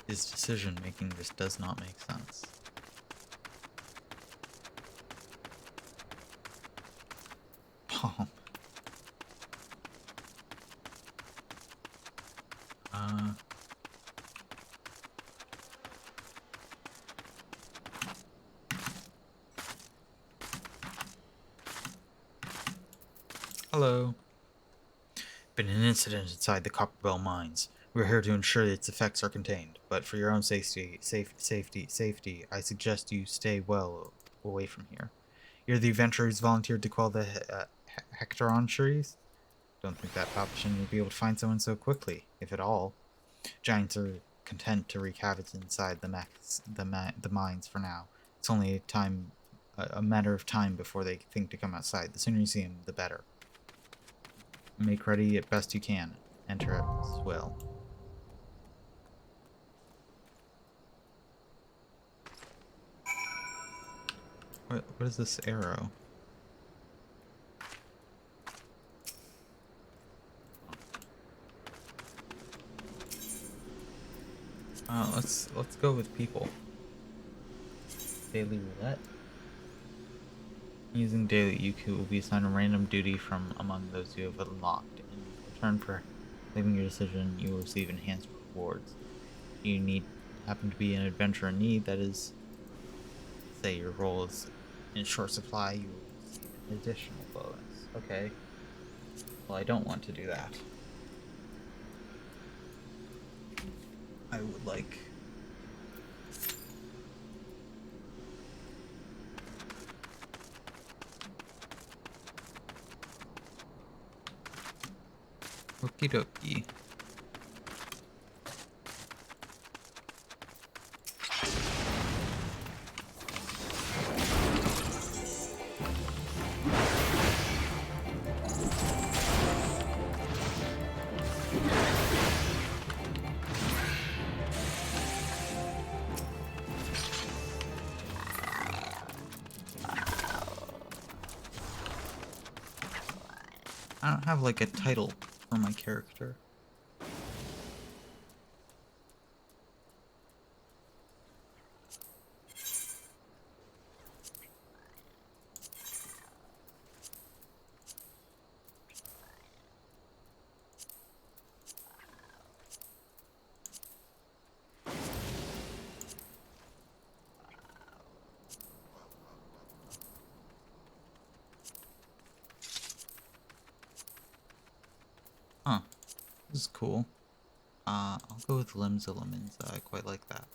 His decision making just does not make sense. Palm. Hello. Been an incident inside the Copperbell mines. We're here to ensure its effects are contained, but for your own safety, I suggest you stay well away from here. You're the adventurer who's volunteered to quell the Hectoron trees? Don't think that option will be able to find someone so quickly, if at all. Giants are content to wreak havoc inside the mines for now. It's only a matter of time before they think to come outside. The sooner you see them, the better. Make ready at best you can. Enter as well. What is this arrow? Let's go with people. Daily roulette. Using daily, you will be assigned a random duty from among those you have unlocked. In return for leaving your decision, you will receive enhanced rewards. You happen to be an adventurer in need, that is, say your role is in short supply, you will receive an additional bonus. Okay. Well, I don't want to do that. I would like... Okie dokie. I don't have like a title for my character. Huh. This is cool. I'll go with limbs elements. I quite like that.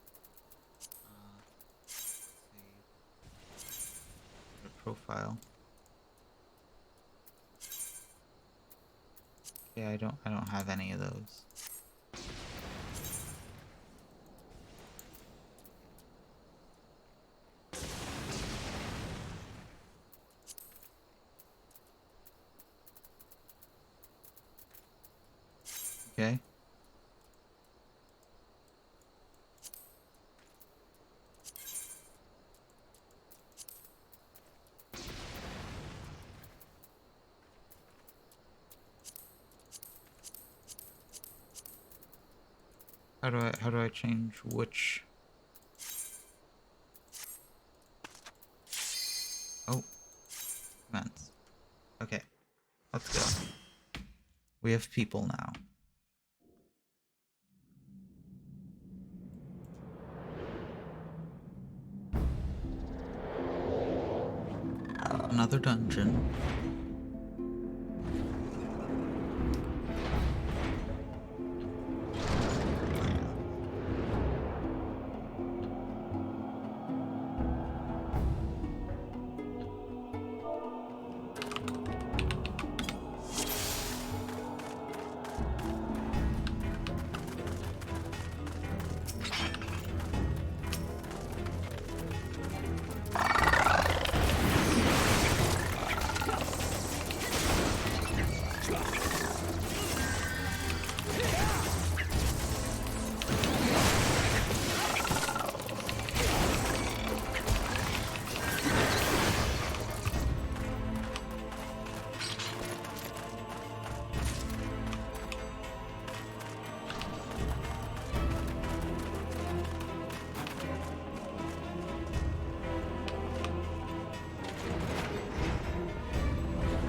Let's see. Go to profile. Yeah, I don't have any of those. Okay. How do I change which? Oh, events. Okay, let's go. We have people now. Another dungeon.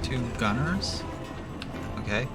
Two gunners? Okay.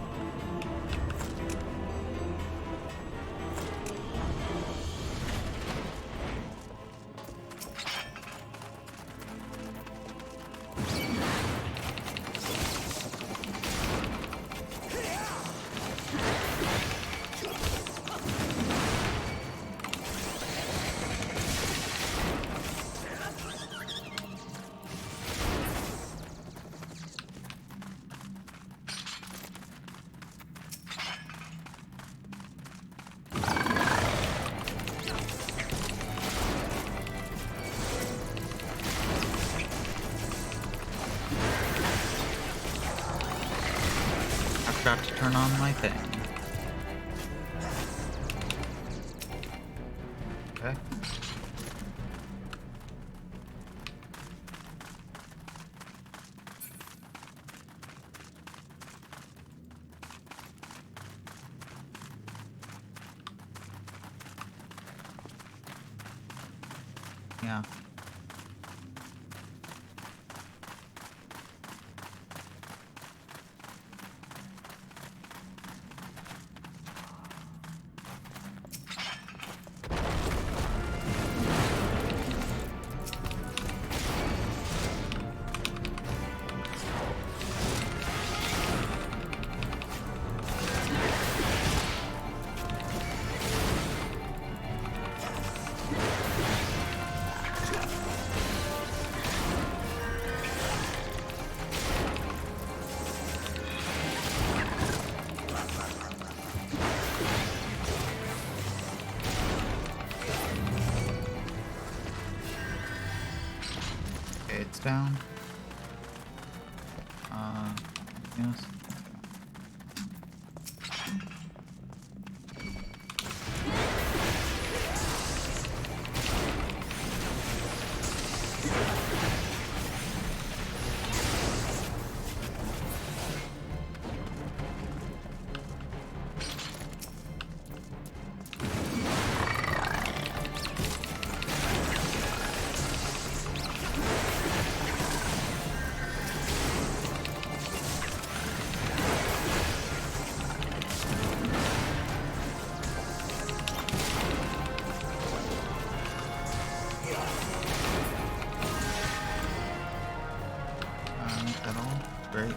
I forgot to turn on my thing. Okay. Yeah. down. Yes. At all? Great.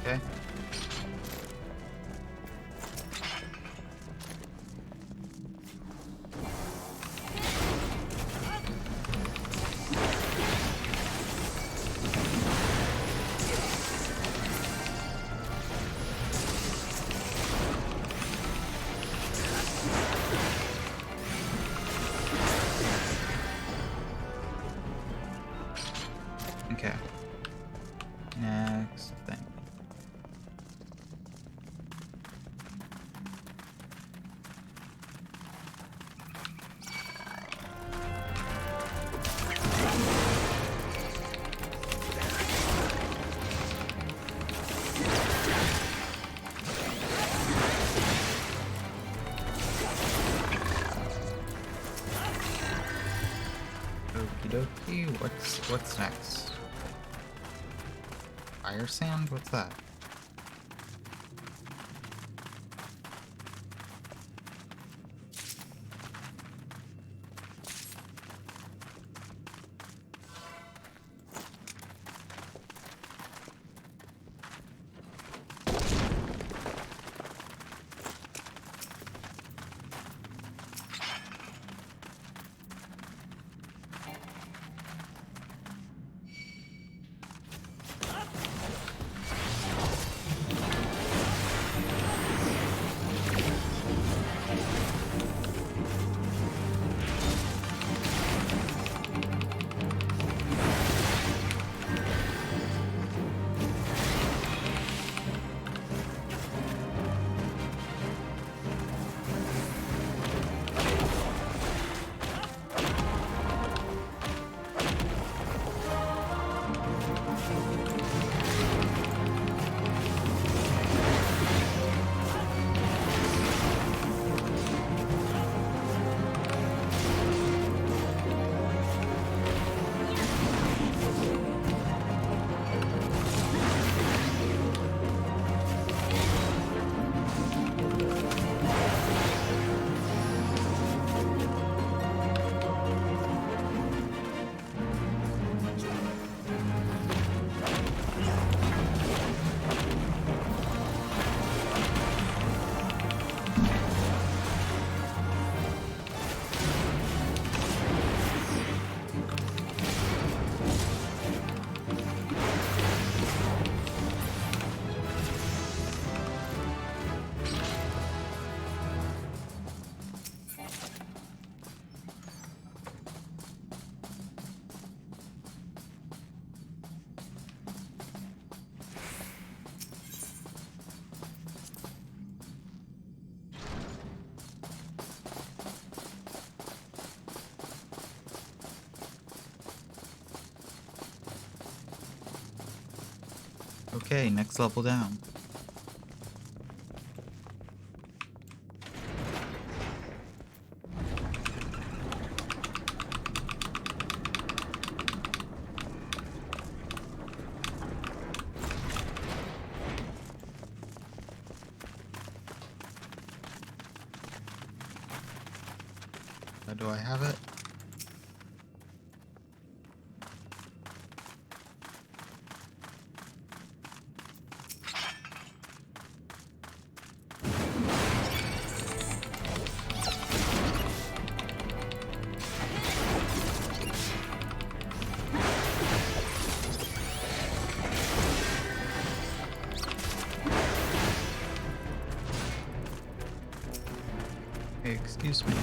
Okay. Okay. Next thing. Okie dokie. What's next? Fire sand? What's that? Okay, next level down. Do I have it? Hey, excuse me.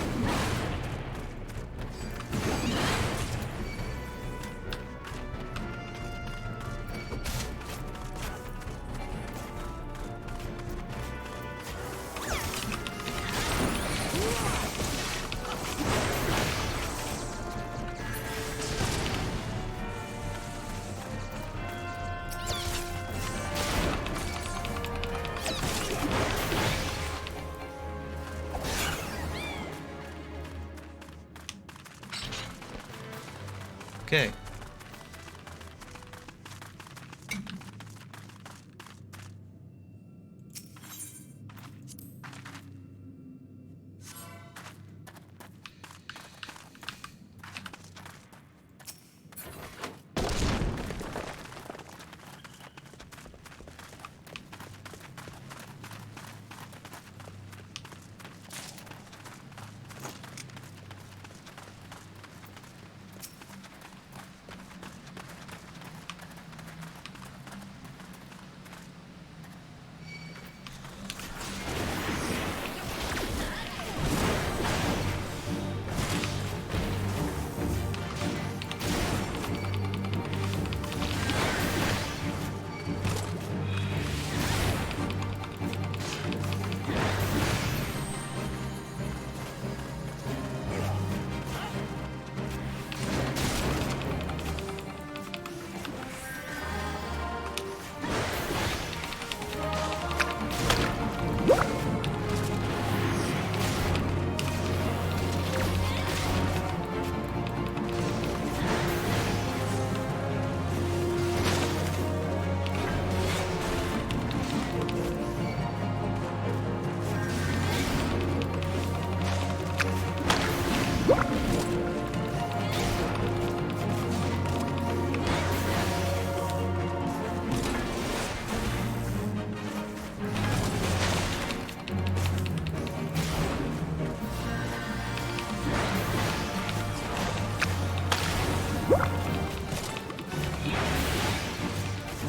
Okay.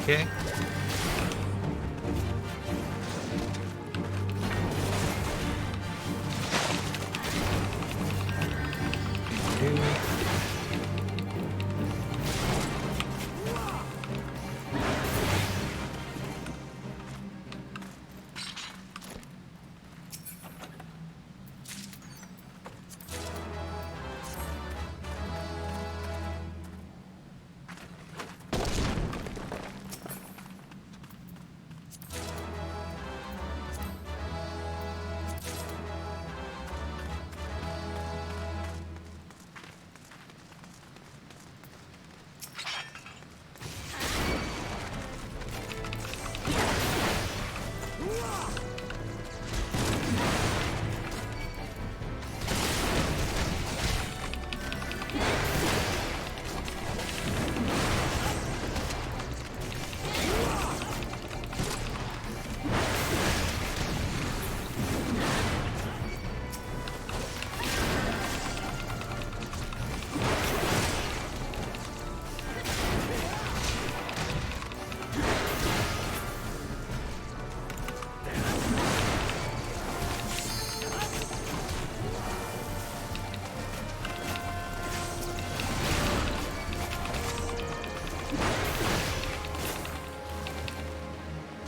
Okay.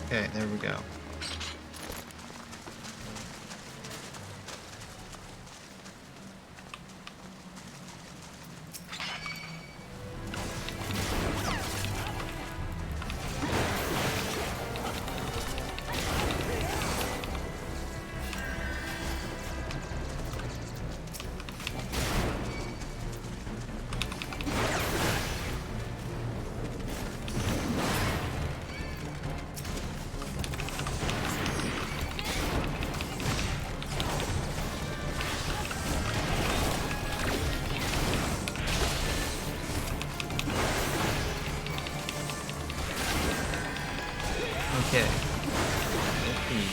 Okay, there we go. Okay. Let's see.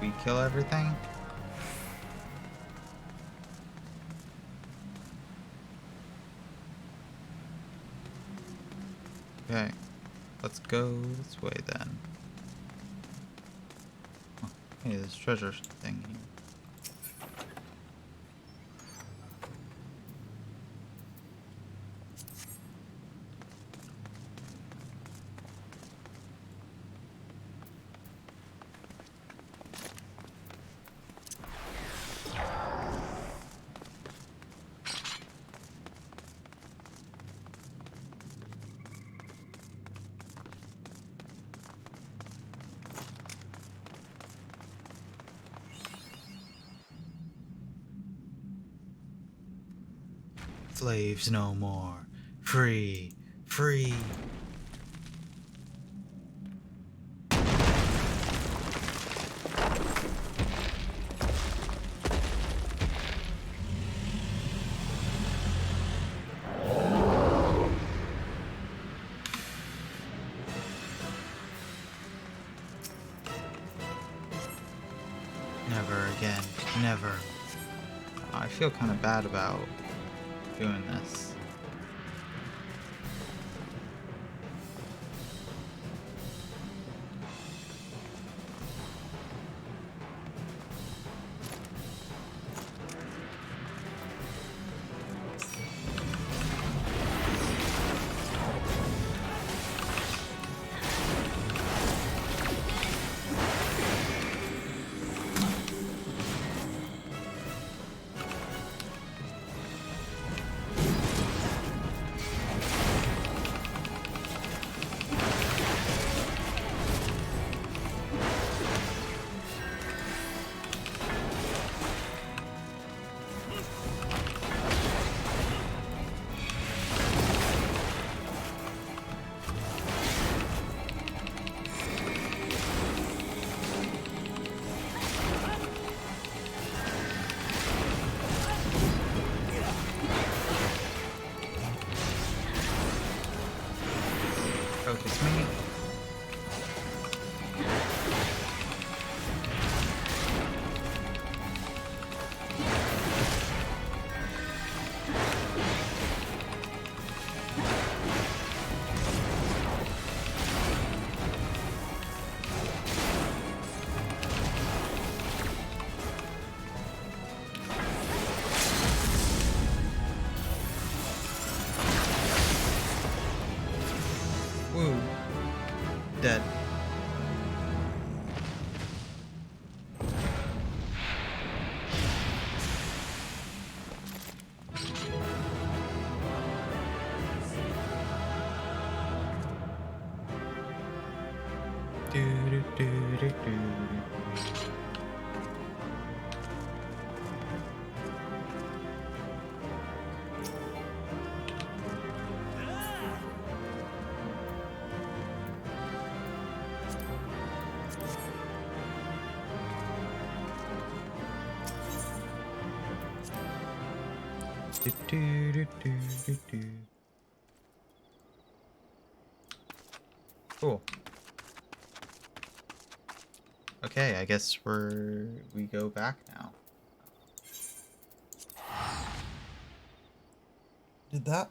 We kill everything? Okay. Let's go this way then. Oh, hey, there's treasure thing here. Slaves no more. Free. Free. Never again. Never. I feel kind of bad about doing this. Focus me. Woo. Dead. Do, do, do, do, do. Do, do, do, do, do, do. Cool. Okay, I guess we go back now. Did that?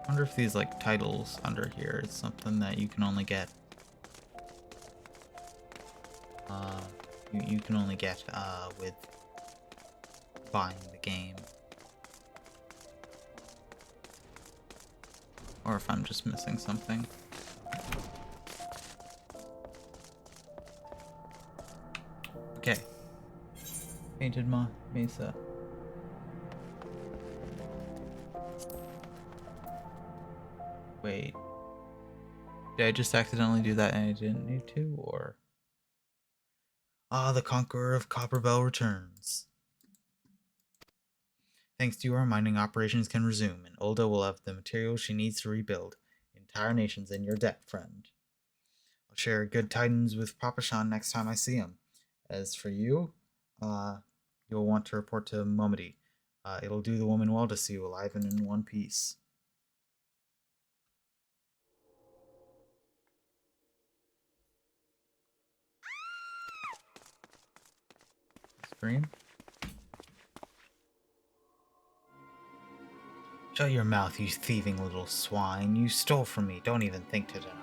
I wonder if these like titles under here is something that you can only get. You can only get with buying the game, or if I'm just missing something. Okay. Painted Mesa. Wait. Did I just accidentally do that and I didn't need to, or? Ah, the Conqueror of Copperbell returns. Thanks to you, our mining operations can resume, and Ulda will have the materials she needs to rebuild. The entire nation's in your debt, friend. I'll share good tidings with Papa Shan next time I see him. As for you, You'll want to report to Momody. It'll do the woman well to see you alive and in one piece. Scream. Shut your mouth, you thieving little swine. You stole from me. Don't even think to deny it.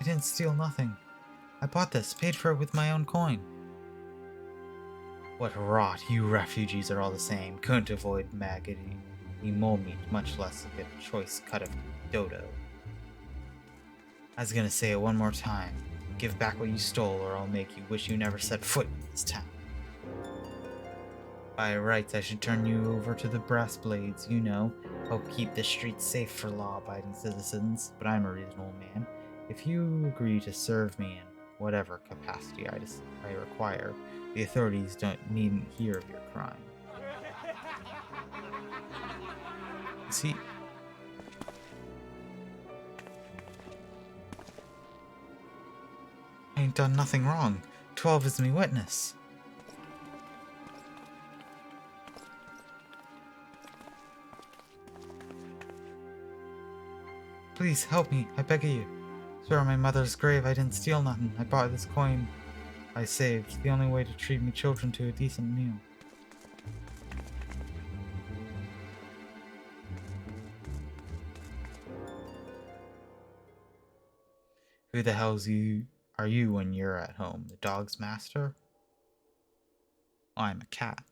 I didn't steal nothing. I bought this, paid for it with my own coin. What rot, you refugees are all the same. Couldn't avoid maggoty mole meat, much less a good choice cut of dodo. I was gonna say it one more time. Give back what you stole, or I'll make you wish you never set foot in this town. By rights, I should turn you over to the brass blades, you know. Help keep the streets safe for law-abiding citizens, but I'm a reasonable man. If you agree to serve me in whatever capacity I require, the authorities needn't hear of your crime. See? I ain't done nothing wrong. 12 is me witness. Please help me, I beg of you. Swear on my mother's grave I didn't steal nothing. I bought this coin I saved. The only way to treat me children to a decent meal. Who the hell's are you when you're at home? The dog's master? I'm a cat.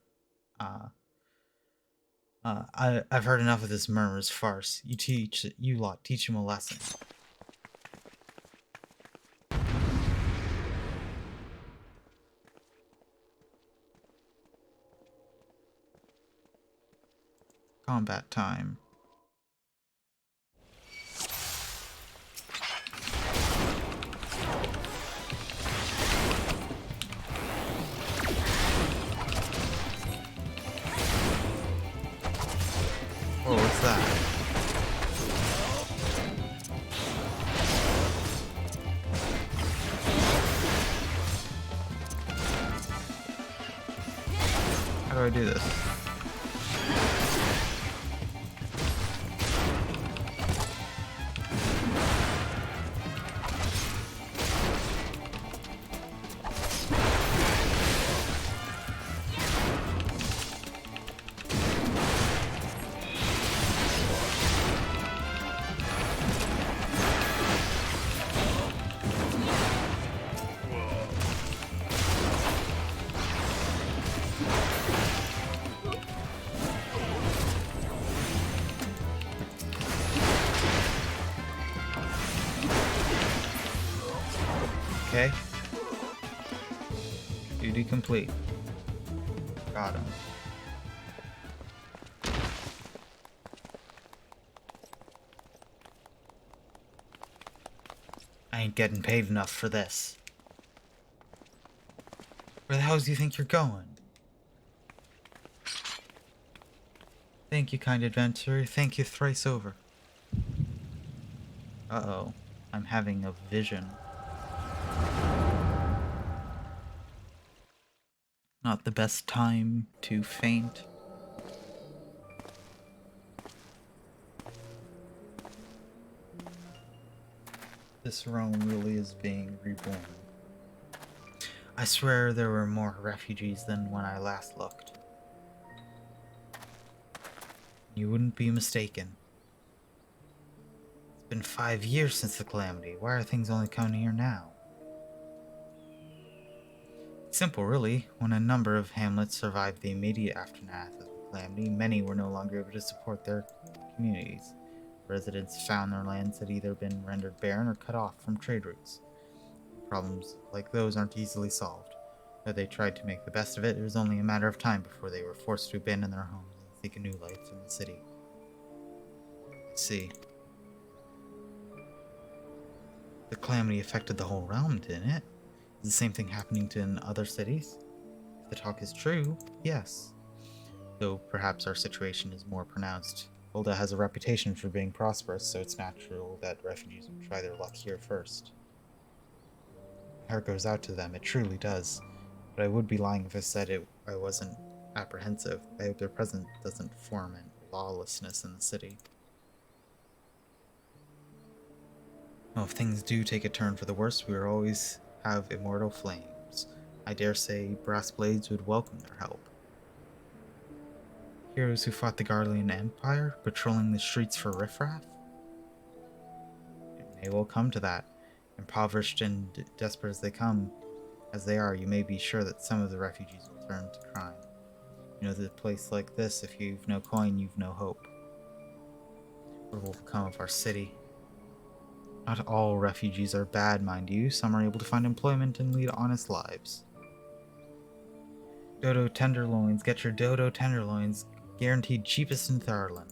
I've heard enough of this murmurous farce. You lot teach him a lesson. Combat time. Oh, what's that? How do I do this? Okay. Duty complete. Got him. I ain't getting paid enough for this. Where the hell do you think you're going? Thank you, kind adventurer. Thank you thrice over. Uh-oh. I'm having a vision. Not the best time to faint. This realm really is being reborn. I swear there were more refugees than when I last looked. You wouldn't be mistaken. It's been 5 years since the calamity. Why are things only coming here now? Simple, really. When a number of hamlets survived the immediate aftermath of the calamity, many were no longer able to support their communities. Residents found their lands had either been rendered barren or cut off from trade routes. Problems like those aren't easily solved. Though they tried to make the best of it, it was only a matter of time before they were forced to abandon their homes and seek a new life in the city. I see. The calamity affected the whole realm, didn't it? Is the same thing happening in other cities? If the talk is true, yes. Though perhaps our situation is more pronounced. Ulda has a reputation for being prosperous, so it's natural that refugees would try their luck here first. My heart goes out to them, it truly does. But I would be lying if I said it I wasn't apprehensive. I hope their presence doesn't foment lawlessness in the city. Well, if things do take a turn for the worse, we will always have immortal flames. I dare say brass blades would welcome their help. Heroes who fought the Garlean Empire, patrolling the streets for riffraff? It may well come to that. Impoverished and desperate as they are, you may be sure that some of the refugees will turn to crime. You know, that a place like this, if you've no coin, you've no hope. What will become of our city? Not all refugees are bad, mind you. Some are able to find employment and lead honest lives. Dodo tenderloins. Get your Dodo tenderloins. Guaranteed cheapest in Thurland.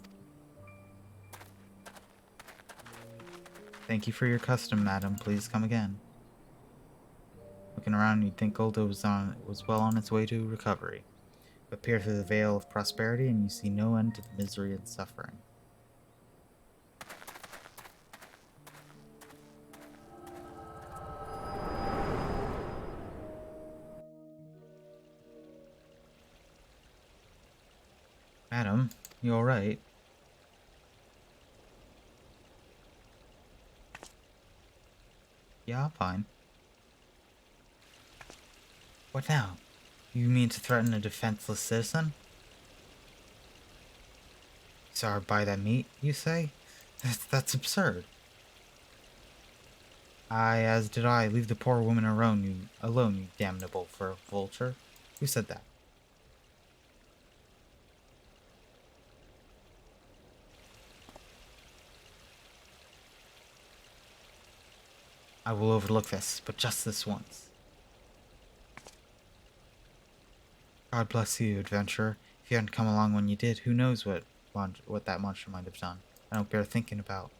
Thank you for your custom, madam. Please come again. Looking around, you'd think Goldo was well on its way to recovery. But peer through the veil of prosperity and you see no end to the misery and suffering. Madam, you alright? Yeah, I'm fine. What now? You mean to threaten a defenseless citizen? You saw her buy that meat, you say? That's absurd. Aye, as did I. Leave the poor woman alone, you damnable vulture. Who said that? I will overlook this, but just this once. God bless you, adventurer. If you hadn't come along when you did, who knows what that monster might have done. I don't bear thinking about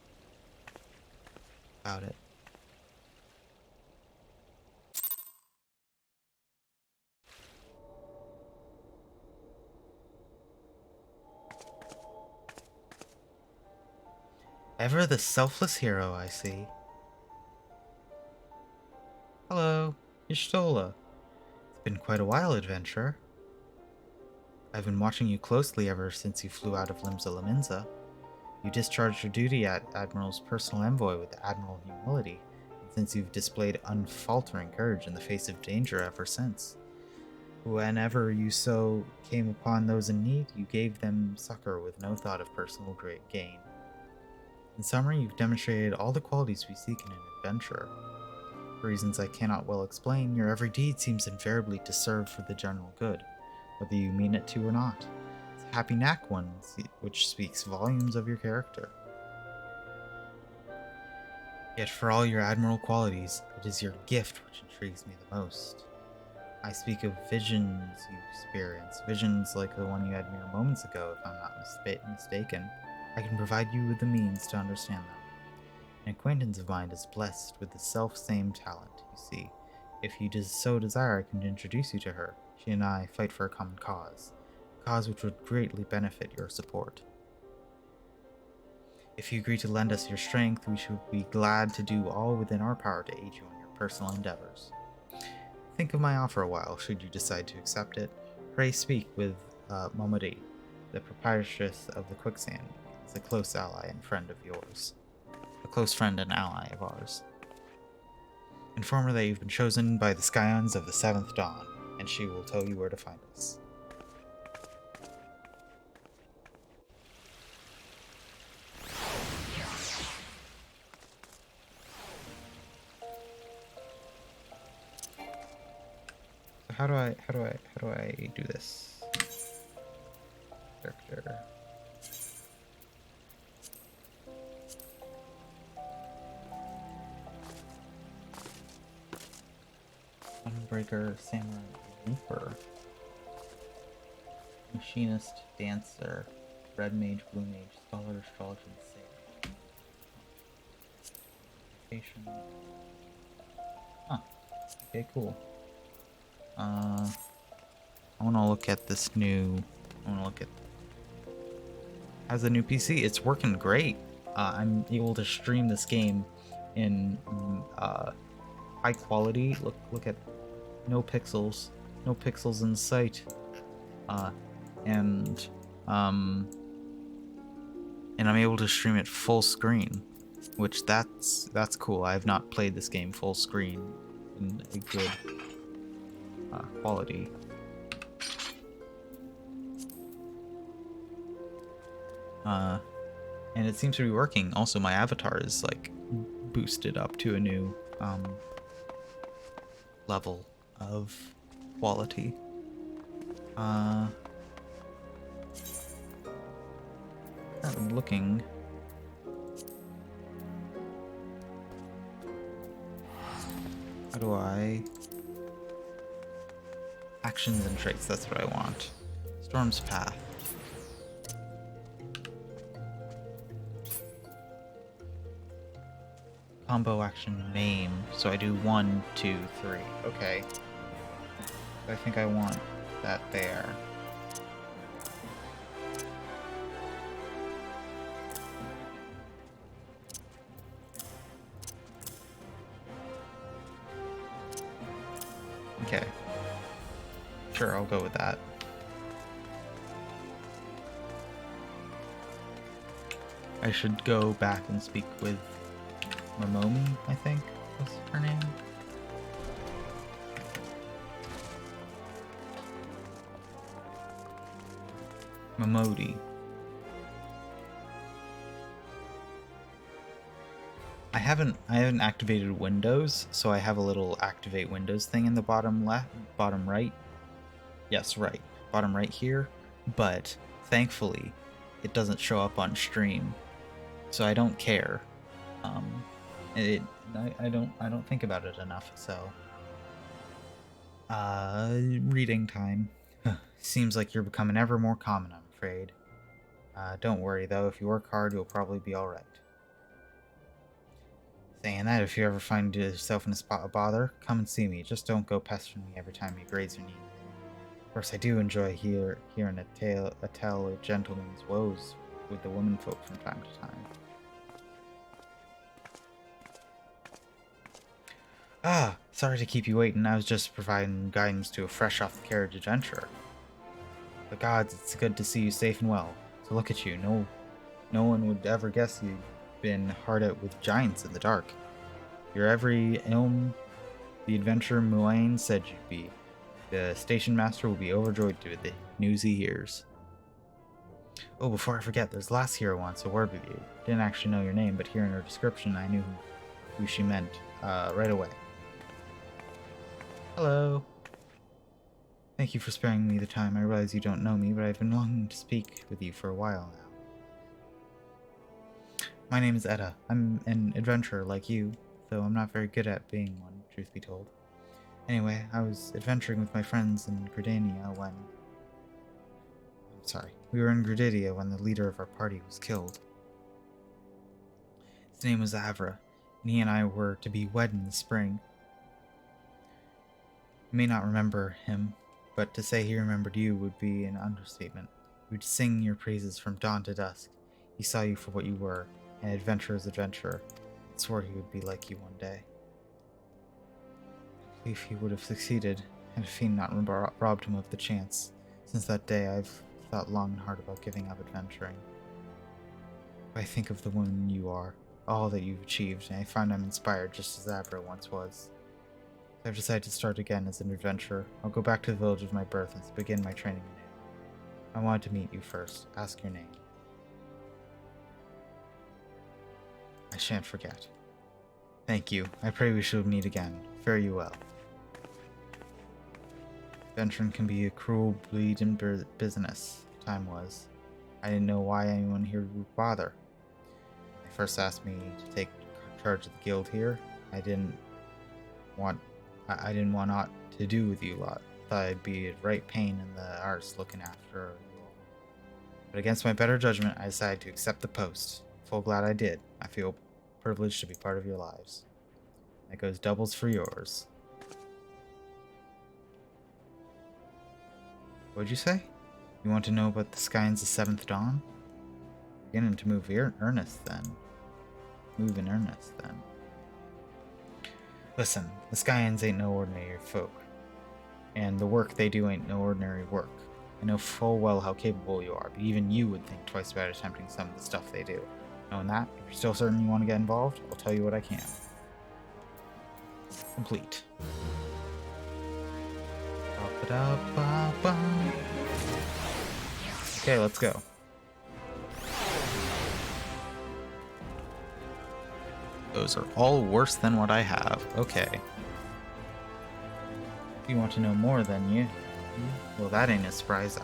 it. Ever the selfless hero, I see. Hello, Y'shtola. It's been quite a while, adventurer. I've been watching you closely ever since you flew out of Limsa Laminza. You discharged your duty at Admiral's personal envoy with admirable humility, and since you've displayed unfaltering courage in the face of danger ever since. Whenever you so came upon those in need, you gave them succor with no thought of personal great gain. In summary, you've demonstrated all the qualities we seek in an adventurer. For reasons I cannot well explain, your every deed seems invariably to serve for the general good, whether you mean it to or not. It's a happy knack one, which speaks volumes of your character. Yet for all your admirable qualities, it is your gift which intrigues me the most. I speak of visions you experience, visions like the one you had mere moments ago, if I'm not mistaken. I can provide you with the means to understand them. An acquaintance of mine is blessed with the self-same talent, you see. If you so desire, I can introduce you to her. She and I fight for a common cause, a cause which would greatly benefit your support. If you agree to lend us your strength, we should be glad to do all within our power to aid you in your personal endeavors. Think of my offer a while, should you decide to accept it. Pray speak with Momodi, the proprietress of the Quicksand. He's a close ally and friend of yours. A close friend and ally of ours. Inform her that you've been chosen by the Scions of the 7th Dawn, and she will tell you where to find us. So how do I do this? Character. Unbreaker, Samurai, Reaper, Machinist, Dancer, Red Mage, Blue Mage, Scholar, Astrologer, and Sailor. Huh. Okay, cool. I want to look at this new. Has a new PC. It's working great. I'm able to stream this game in high quality. Look at no pixels in sight. uh, and um, and I'm able to stream it full screen, which that's cool. I have not played this game full screen in a good quality. And it seems to be working. Also, my avatar is like boosted up to a new level of quality. I'm looking. How do I? Actions and traits, that's what I want. Storm's Path. Combo action maim. So I do 1, 2, 3. Okay. I think I want that there. Okay. Sure, I'll go with that. I should go back and speak with Momomi, I think was her name. Momodi. I haven't activated Windows, so I have a little activate Windows thing in the bottom right. Yes, right. Bottom right here, but thankfully it doesn't show up on stream. So I don't care. I don't think about it enough, so reading time. Seems like you're becoming ever more common, I'm afraid. Don't worry though, if you work hard, you'll probably be alright. Saying that, if you ever find yourself in a spot of bother, come and see me. Just don't go pestering me every time you graze your knee. Of course, I do enjoy hearing a tale of gentleman's woes with the womenfolk from time to time. Ah, sorry to keep you waiting. I was just providing guidance to a fresh off the carriage adventurer. The gods, it's good to see you safe and well. So look at you. No one would ever guess you'd been hard out with giants in the dark. You're every ilm the adventurer Muain said you'd be. The station master will be overjoyed to the news he hears. Oh, before I forget, there's Lass here wants a word with you. Didn't actually know your name, but hearing her description, I knew who she meant right away. Hello. Thank you for sparing me the time. I realize you don't know me, but I've been longing to speak with you for a while now. My name is Etta. I'm an adventurer like you, though I'm not very good at being one, truth be told. Anyway, I was adventuring with my friends in Gridania when... We were in Grididia when the leader of our party was killed. His name was Avra, and he and I were to be wed in the spring. You may not remember him, but to say he remembered you would be an understatement. He would sing your praises from dawn to dusk. He saw you for what you were, an adventurer's adventurer, and swore he would be like you one day. I believe he would have succeeded had a fiend not robbed him of the chance. Since that day, I've thought long and hard about giving up adventuring. I think of the woman you are, all that you've achieved, and I find I'm inspired just as Abra once was. So I've decided to start again as an adventurer. I'll go back to the village of my birth and begin my training anew. I wanted to meet you first. Ask your name. I shan't forget. Thank you. I pray we shall meet again. Fare you well. Adventuring can be a cruel, bleeding business. Time was. I didn't know why anyone here would bother. They first asked me to take charge of the guild here. I didn't want aught to do with you lot. Thought I'd be a right pain in the arse looking after you all. But against my better judgment, I decided to accept the post. Full glad I did. I feel privileged to be part of your lives. That goes doubles for yours. What'd you say? You want to know about the Skyans of Seventh Dawn? Beginning to move earnest then. Move in earnest then. Listen, the Skyans ain't no ordinary folk. And the work they do ain't no ordinary work. I know full well how capable you are, but even you would think twice about attempting some of the stuff they do. Knowing that, if you're still certain you want to get involved, I'll tell you what I can. Complete. Ba-ba-da-ba-ba. Okay, let's go. Those are all worse than what I have. Okay. You want to know more than you? Well, that ain't a surprise.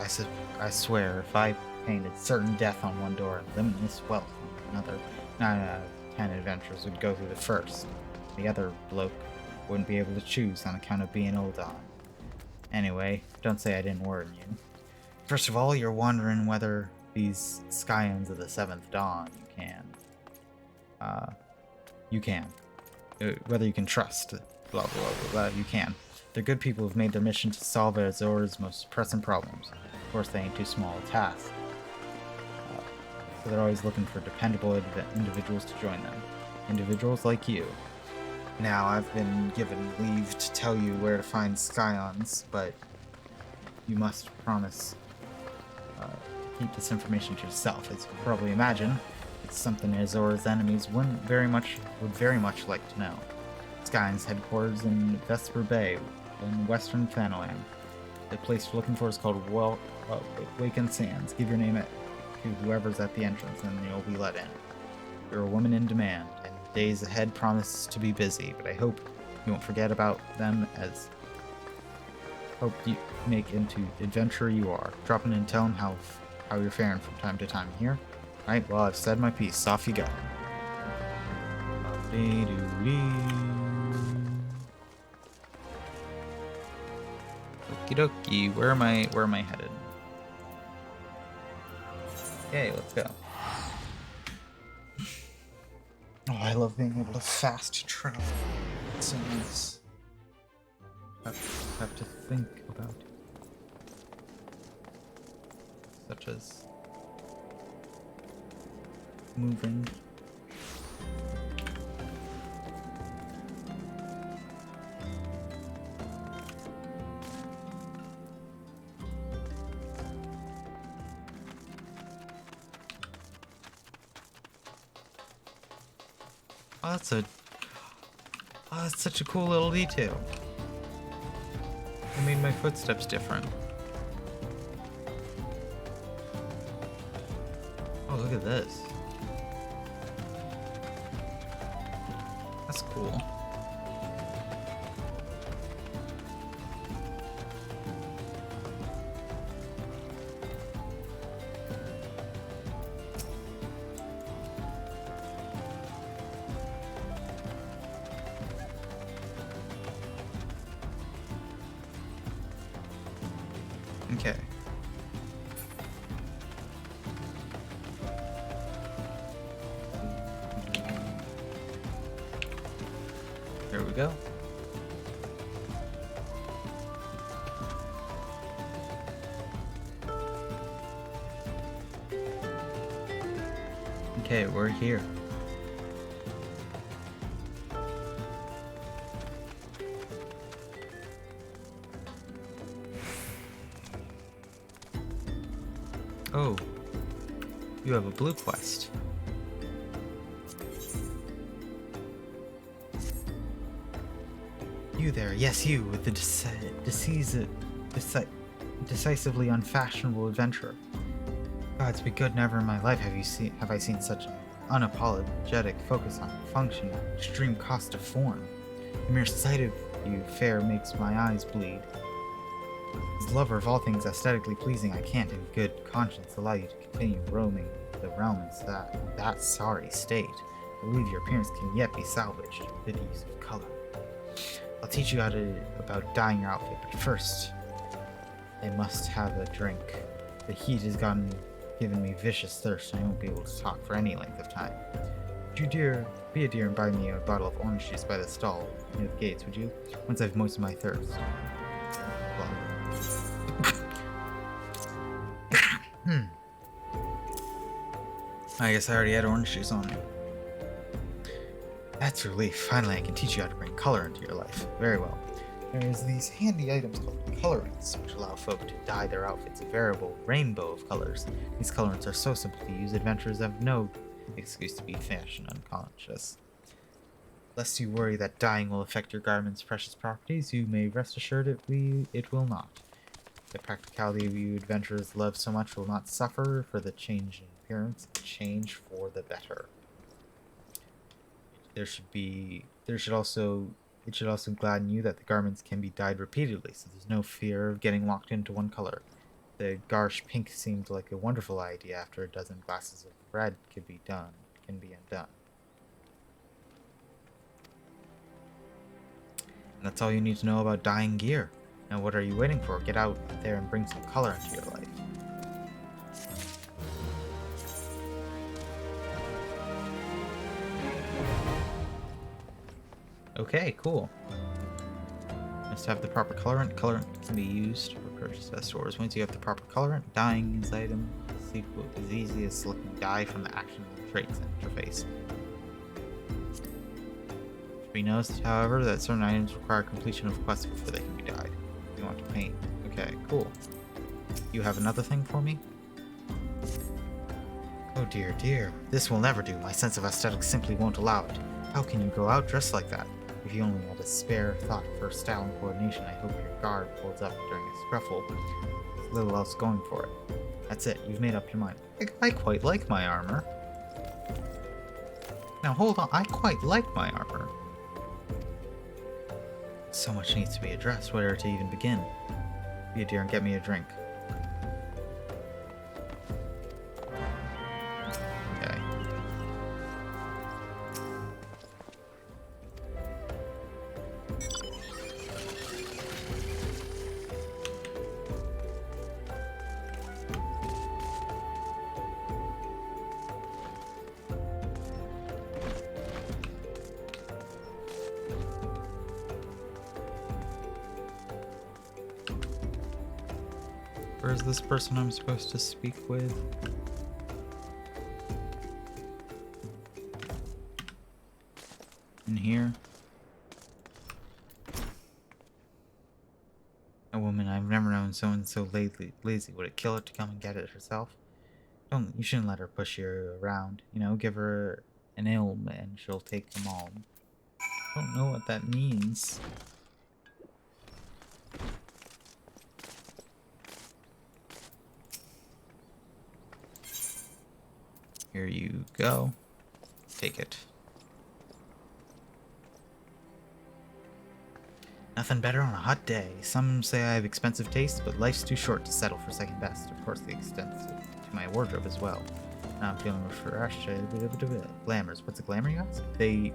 I swear, if I painted certain death on one door and limitless wealth on another, 9 out of 10 adventurers would go through the first. The other bloke wouldn't be able to choose on account of being old on. Anyway, don't say I didn't warn you. First of all, you're wondering whether these Scions of the 7th Dawn you can. Whether you can trust, blah, blah, blah, blah, you can. They're good people who've made their mission to solve Azor's most pressing problems. Of course, they ain't too small a task. So they're always looking for dependable individuals to join them. Individuals like you. Now, I've been given leave to tell you where to find Scions, but you must promise keep this information to yourself. As you can probably imagine, it's something Azor's enemies would very much like to know. Skyne's headquarters in Vesper Bay, in western Thanalan. The place you're looking for is called Waken Sands. Give your name to whoever's at the entrance, and you'll be let in. You're a woman in demand, and the days ahead promise to be busy, but I hope you won't forget about them, as hope you make into the adventurer you are. Drop in and tell them how you're faring from time to time here. Right, well, I've said my piece. Off you go. Okie dokie, where am I headed? Okay, let's go. Oh, I love being able to fast travel. It's so nice. Have to think about it. Such as moving. Oh, that's such a cool little detail. It made my footsteps different. Oh, look at this. That's cool. Okay. There we go. Okay, we're here. Oh, you have a blue quest. You there, yes you, with the decisively unfashionable adventurer. Gods be good, never in my life have I seen such unapologetic focus on function and extreme cost of form. The mere sight of you fair makes my eyes bleed. As lover of all things aesthetically pleasing, I can't in good conscience allow you to continue roaming the realms that sorry state. I believe your appearance can yet be salvaged with the use of color. I'll teach you about dyeing your outfit, but first, I must have a drink. The heat has given me vicious thirst, and I won't be able to talk for any length of time. Would you be a dear and buy me a bottle of orange juice by the stall near the gates, would you? Once I've moistened my thirst. Well. I guess I already had orange juice on me. That's a relief. Finally, I can teach you how to bring color into your life. Very well. There's these handy items called colorants, which allow folk to dye their outfits a veritable rainbow of colors. These colorants are so simple to use, adventurers have no excuse to be fashion unconscious. Lest you worry that dyeing will affect your garment's precious properties, you may rest assured it will not. The practicality you adventurers love so much will not suffer for the change in appearance, change for the better. It should also gladden you that the garments can be dyed repeatedly, so there's no fear of getting locked into one color. The Garsh pink seemed like a wonderful idea after a dozen glasses of red can be undone. And that's all you need to know about dyeing gear. Now what are you waiting for? Get out there and bring some color into your life. Okay, cool. Must have the proper colorant. Colorant can be used or purchased at stores. Once you have the proper colorant, dyeing is item is easy as selecting dye from the action and traits interface. Should be noticed, however, that certain items require completion of quests before they can be dyed. You want to paint. Okay, cool. You have another thing for me? Oh dear, dear. This will never do. My sense of aesthetics simply won't allow it. How can you go out dressed like that? If you only had a spare thought for style and coordination, I hope your guard holds up during a scruffle. There's little else going for it. That's it, you've made up your mind. I quite like my armor. Now hold on, I quite like my armor. So much needs to be addressed, where to even begin? Be a dear and get me a drink. Okay. Where's this person I'm supposed to speak with? In here? A woman I've never known someone so lazy. Would it kill her to come and get it herself? You shouldn't let her push you around. You know, give her an ilm and she'll take them all. I don't know what that means. Here you go. Take it. Nothing better on a hot day. Some say I have expensive taste, but life's too short to settle for second best. Of course, the extent to my wardrobe as well. Now I'm feeling refreshed. Glamours. What's a glamour, you ask? They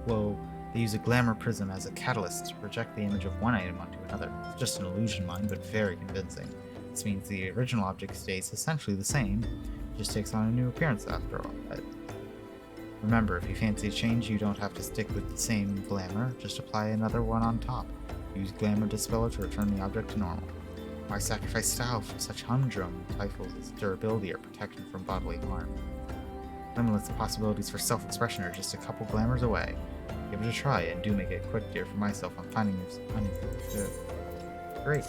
use a glamour prism as a catalyst to project the image of one item onto another. It's just an illusion mine, but very convincing. This means the original object stays essentially the same, it just takes on a new appearance after all. Remember, if you fancy a change, you don't have to stick with the same glamour, just apply another one on top. Use Glamour Dispeller to return the object to normal. Why sacrifice style for such humdrum titles as durability or protection from bodily harm? Limitless possibilities for self-expression are just a couple glamours away. Give it a try, and do make it quick, dear. For myself, I'm finding this great.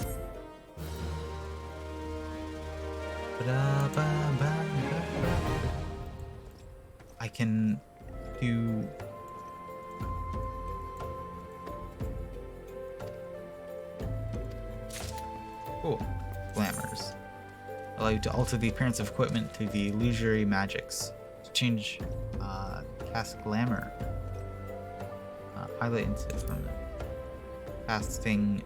I can do... Cool. Glamours. Allow you to alter the appearance of equipment through the illusory magics. To change, cast glamour. Highlight into from casting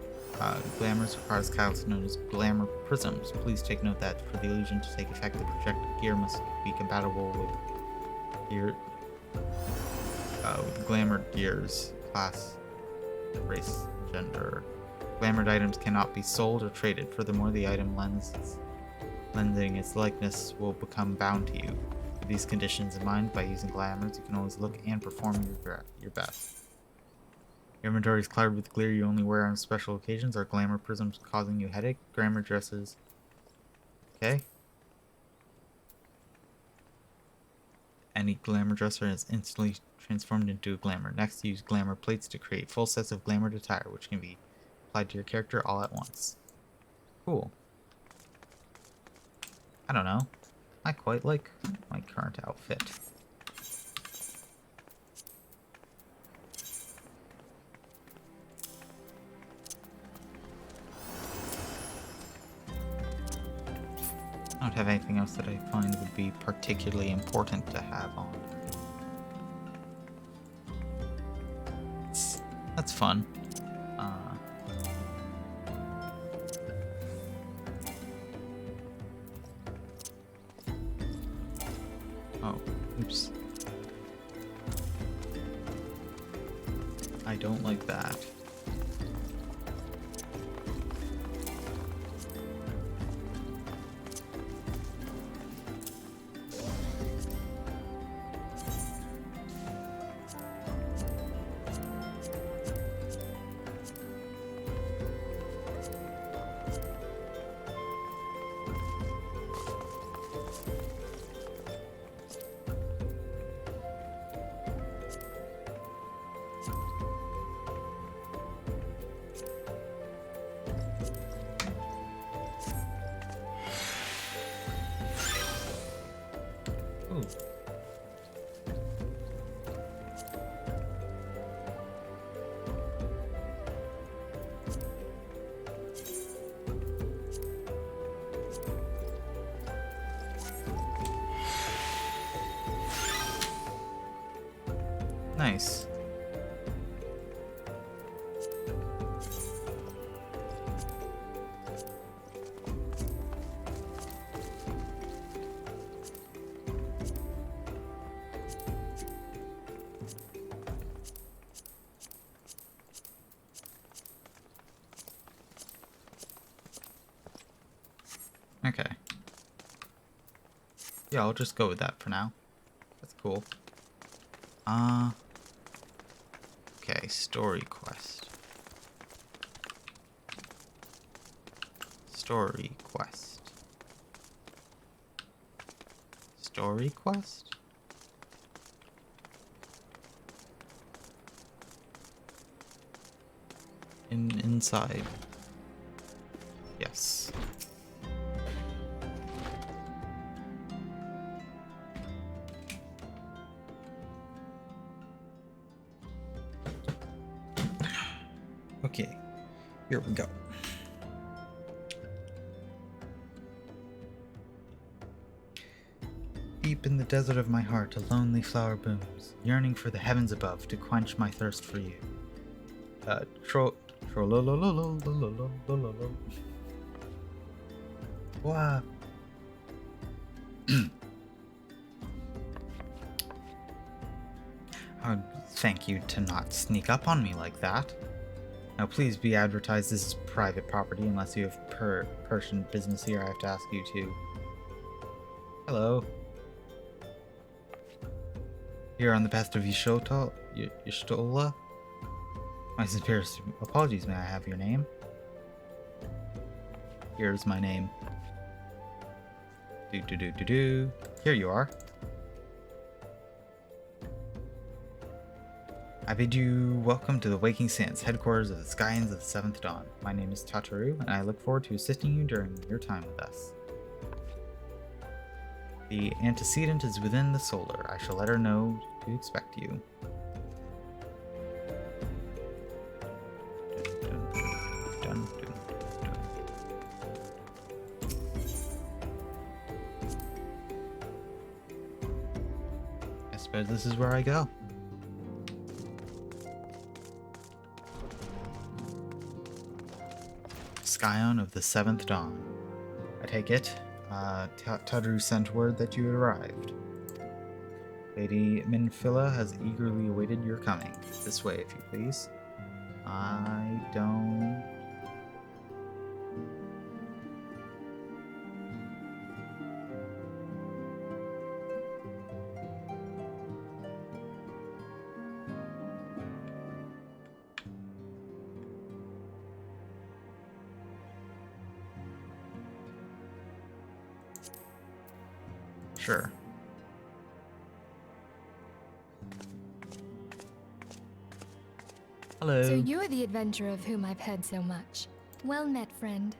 glamours requires tiles known as glamour prisms. Please take note that for the illusion to take effect, the projected gear must be compatible with glamour gears, class, race, gender. Glamored items cannot be sold or traded. Furthermore, the item lending its likeness will become bound to you. With these conditions in mind, by using glamours, you can always look and perform your best. Your inventory is cluttered with gear you only wear on special occasions. Are glamour prisms causing you headache? Glamour dresses. Okay. Any glamour dresser is instantly transformed into a glamour. Next, use glamour plates to create full sets of glamored attire, which can be applied to your character all at once. Cool. I don't know. I quite like my current outfit. I don't have anything else that I find would be particularly important to have on. That's fun. Oh, oops. I don't like that. Ooh. Nice. Okay. Yeah, I'll just go with that for now. That's cool. Okay, story quest. Story quest. Story quest? Inside. Yes. Okay, here we go. Deep in the desert of my heart, a lonely flower blooms, yearning for the heavens above to quench my thirst for you. Wow. I would thank you to not sneak up on me like that. Now please be advertised. This is private property unless you have Persian business here. I have to ask you to. Hello. Here on the best of Yshtola. My sincerest apologies. May I have your name? Here's my name. Do. Here you are. I bid you welcome to the Waking Sands, headquarters of the Skyans of the Seventh Dawn. My name is Tataru, and I look forward to assisting you during your time with us. The antecedent is within the solar. I shall let her know to expect you. I suppose this is where I go. Scion of the Seventh Dawn. I take it, Tadru sent word that you had arrived. Lady Minfilla has eagerly awaited your coming. This way, if you please. I don't... Sure. So Hello. you're the adventurer of whom I've heard so much. Well met, friend.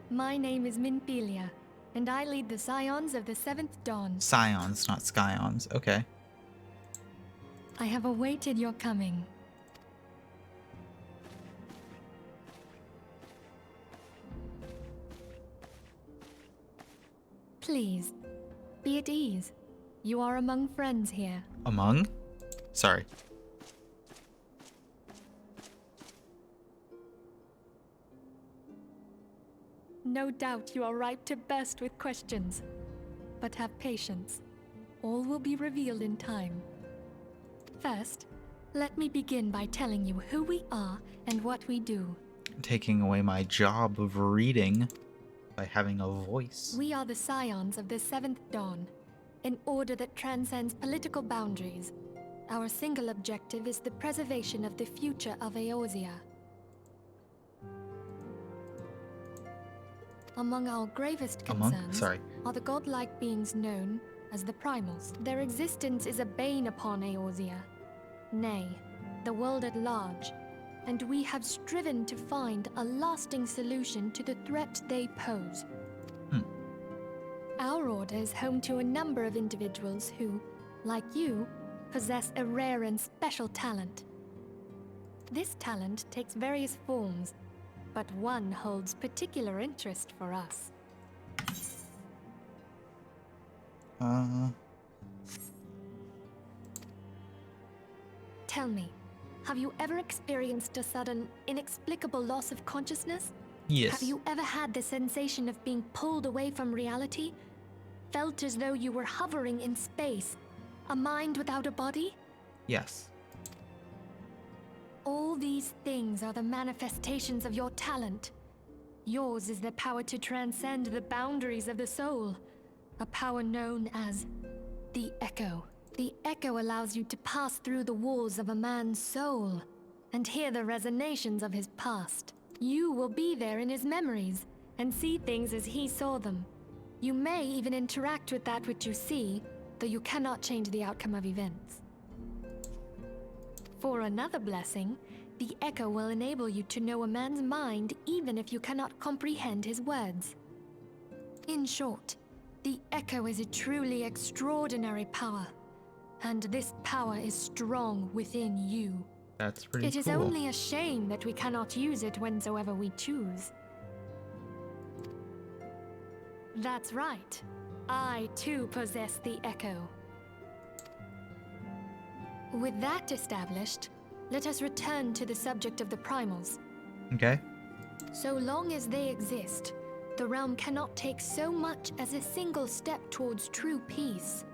My name is Minfilia, and I lead the Scions of the Seventh Dawn. Scions, not Scions. Okay. I have awaited your coming. Please, be at ease. You are among friends here. Among? Sorry. No doubt you are ripe to burst with questions. But have patience. All will be revealed in time. First, let me begin by telling you who we are and what we do. Taking away my job of reading by having a voice. We are the Scions of the Seventh Dawn, an order that transcends political boundaries. Our single objective is the preservation of the future of Eorzea. Among our gravest concerns are the godlike beings known as the Primals. Their existence is a bane upon Eorzea, nay, the world at large, and we have striven to find a lasting solution to the threat they pose. Our order is home to a number of individuals who, like you, possess a rare and special talent. This talent takes various forms, but one holds particular interest for us. Tell me, have you ever experienced a sudden, inexplicable loss of consciousness? Yes. Have you ever had the sensation of being pulled away from reality? Felt as though you were hovering in space, a mind without a body? Yes. All these things are the manifestations of your talent. Yours is the power to transcend the boundaries of the soul, a power known as the Echo. The Echo allows you to pass through the walls of a man's soul and hear the resonations of his past. You will be there in his memories and see things as he saw them. You may even interact with that which you see, though you cannot change the outcome of events. For another blessing, the Echo will enable you to know a man's mind even if you cannot comprehend his words. In short, the Echo is a truly extraordinary power, and this power is strong within you. That's pretty cool. It is only a shame that we cannot use it whensoever we choose. That's right. I too possess the Echo. With that established, let us return to the subject of the Primals. Okay. So long as they exist, the realm cannot take so much as a single step towards true peace.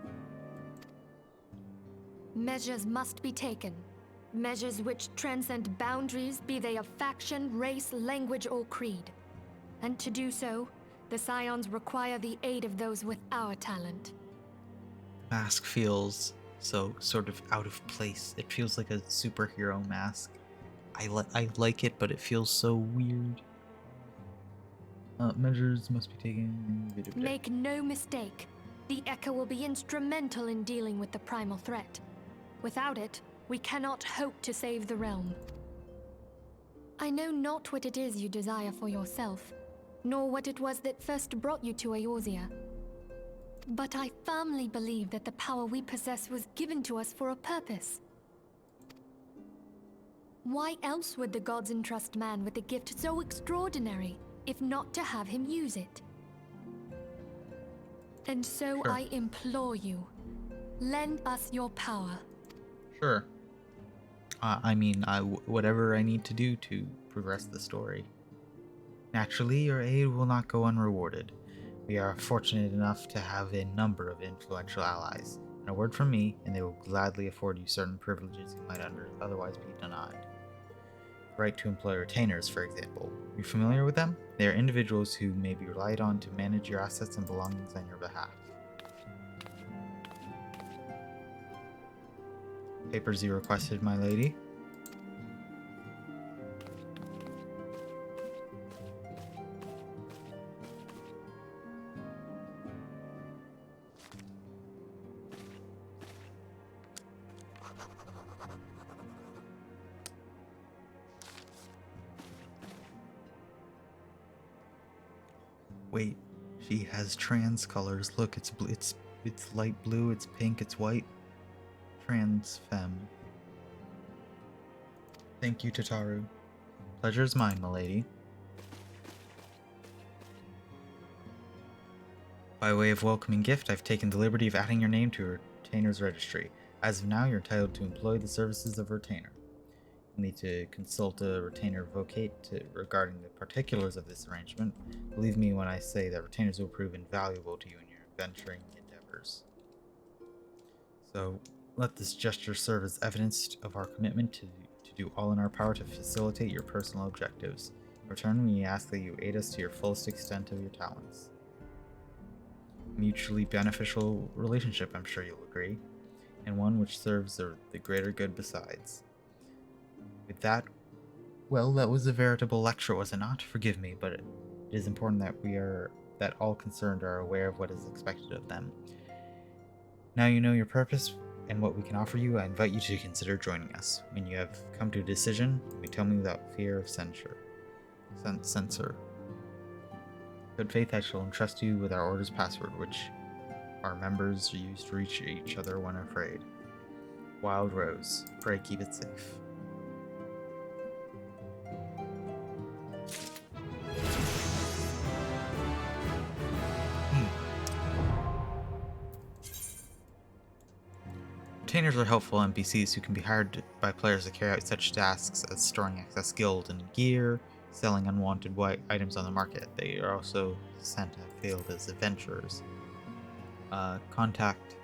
Measures must be taken. Measures which transcend boundaries, be they of faction, race, language, or creed. And to do so, the Scions require the aid of those with our talent. Mask feels so sort of out of place. It feels like a superhero mask. I like it, but it feels so weird. Measures must be taken. Make no mistake, the Echo will be instrumental in dealing with the primal threat. Without it, we cannot hope to save the realm. I know not what it is you desire for yourself, nor what it was that first brought you to Eorzea. But I firmly believe that the power we possess was given to us for a purpose. Why else would the gods entrust man with a gift so extraordinary, if not to have him use it? And so Sure. I implore you, lend us your power. Sure. I mean, whatever I need to do to progress the story. Naturally, your aid will not go unrewarded. We are fortunate enough to have a number of influential allies, and a word from me, and they will gladly afford you certain privileges you might otherwise be denied. Right to employ retainers, for example. Are you familiar with them? They are individuals who may be relied on to manage your assets and belongings on your behalf. Papers you requested, my lady. Wait, she has trans colors. Look, it's light blue, it's pink, it's white. Trans femme. Thank you, Tataru. Pleasure's mine, milady. By way of welcoming gift, I've taken the liberty of adding your name to Retainer's registry. As of now, you're entitled to employ the services of a retainer. You'll need to consult a retainer vocate regarding the particulars of this arrangement. Believe me when I say that retainers will prove invaluable to you in your adventuring endeavors. So, let this gesture serve as evidence of our commitment to do all in our power to facilitate your personal objectives. In return, we ask that you aid us to your fullest extent of your talents. Mutually beneficial relationship, I'm sure you'll agree, and one which serves the greater good besides. With that, well, that was a veritable lecture, was it not? Forgive me, but it is important that all concerned are aware of what is expected of them. Now you know your purpose and what we can offer you. I invite you to consider joining us. When you have come to a decision, you may tell me without fear of censure. Good faith, I shall entrust you with our order's password, which our members use to reach each other when afraid. Wild Rose. Pray keep it safe. Retainers are helpful NPCs who can be hired by players to carry out such tasks as storing excess guild and gear, selling unwanted items on the market. They are also sent to have failed as adventurers. Contact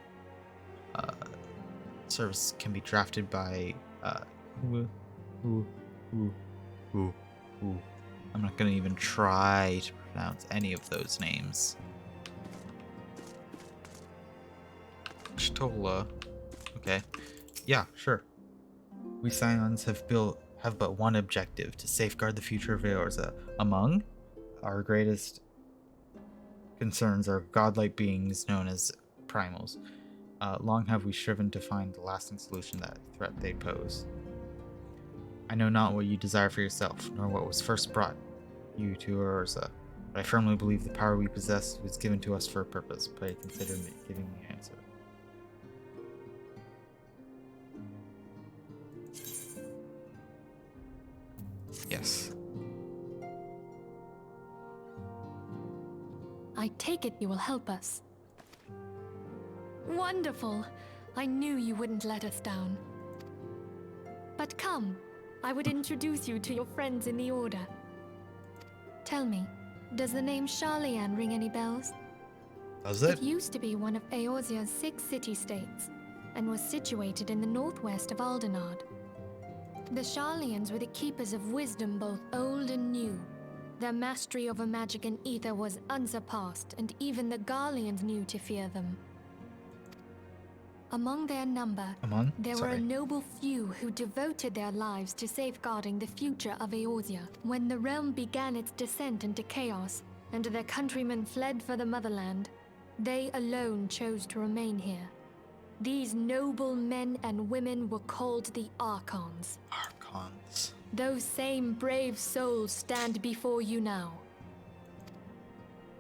service can be drafted by I'm not gonna even try to pronounce any of those names. Stola. Okay. Yeah, sure. We Scions have but one objective: to safeguard the future of Eorza. Among our greatest concerns are godlike beings known as primals. Long have we striven to find the lasting solution to that threat they pose. I know not what you desire for yourself, nor what was first brought you to Eorza, but I firmly believe the power we possess was given to us for a purpose. Pray consider me giving me an answer. Yes. I take it you will help us. Wonderful! I knew you wouldn't let us down. But come, I would introduce you to your friends in the Order. Tell me, does the name Sharlayan ring any bells? Does it? It used to be one of Eorzea's 6 city-states, and was situated in the northwest of Aldenard. The Sharlayans were the keepers of wisdom both old and new. Their mastery over magic and ether was unsurpassed, and even the Garleans knew to fear them. Among their number, there were a noble few who devoted their lives to safeguarding the future of Eorzea. When the realm began its descent into chaos, and their countrymen fled for the motherland, they alone chose to remain here. These noble men and women were called the Archons. Archons. Those same brave souls stand before you now.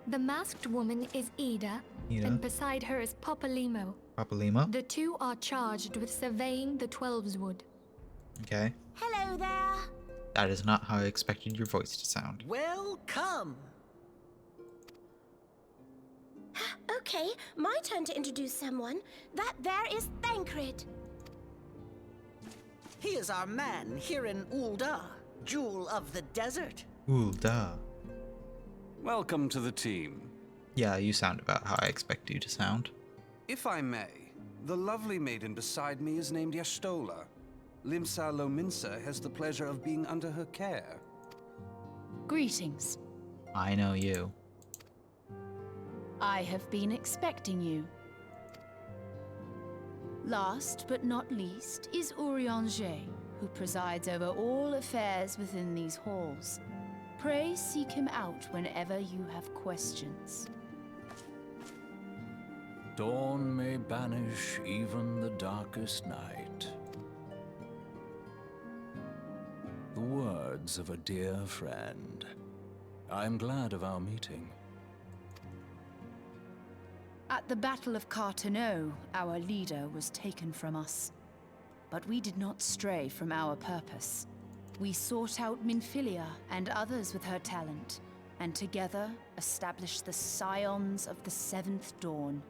The masked woman is Ida, and beside her is Popalimo. Popalimo? The two are charged with surveying the Twelveswood. Okay. Hello there. That is not how I expected your voice to sound. Welcome. Okay, my turn to introduce someone. That there is Thancred. He is our man here in Ul'dah, Jewel of the Desert. Ul'dah. Welcome to the team. Yeah, you sound about how I expect you to sound. If I may, the lovely maiden beside me is named Y'shtola. Limsa Lominsa has the pleasure of being under her care. Greetings. I know you. I have been expecting you. Last but not least is Urianger, who presides over all affairs within these halls. Pray seek him out whenever you have questions. Dawn may banish even the darkest night. The words of a dear friend. I'm glad of our meeting. At the Battle of Carteneau, our leader was taken from us. But we did not stray from our purpose. We sought out Minfilia and others with her talent, and together established the Scions of the Seventh Dawn.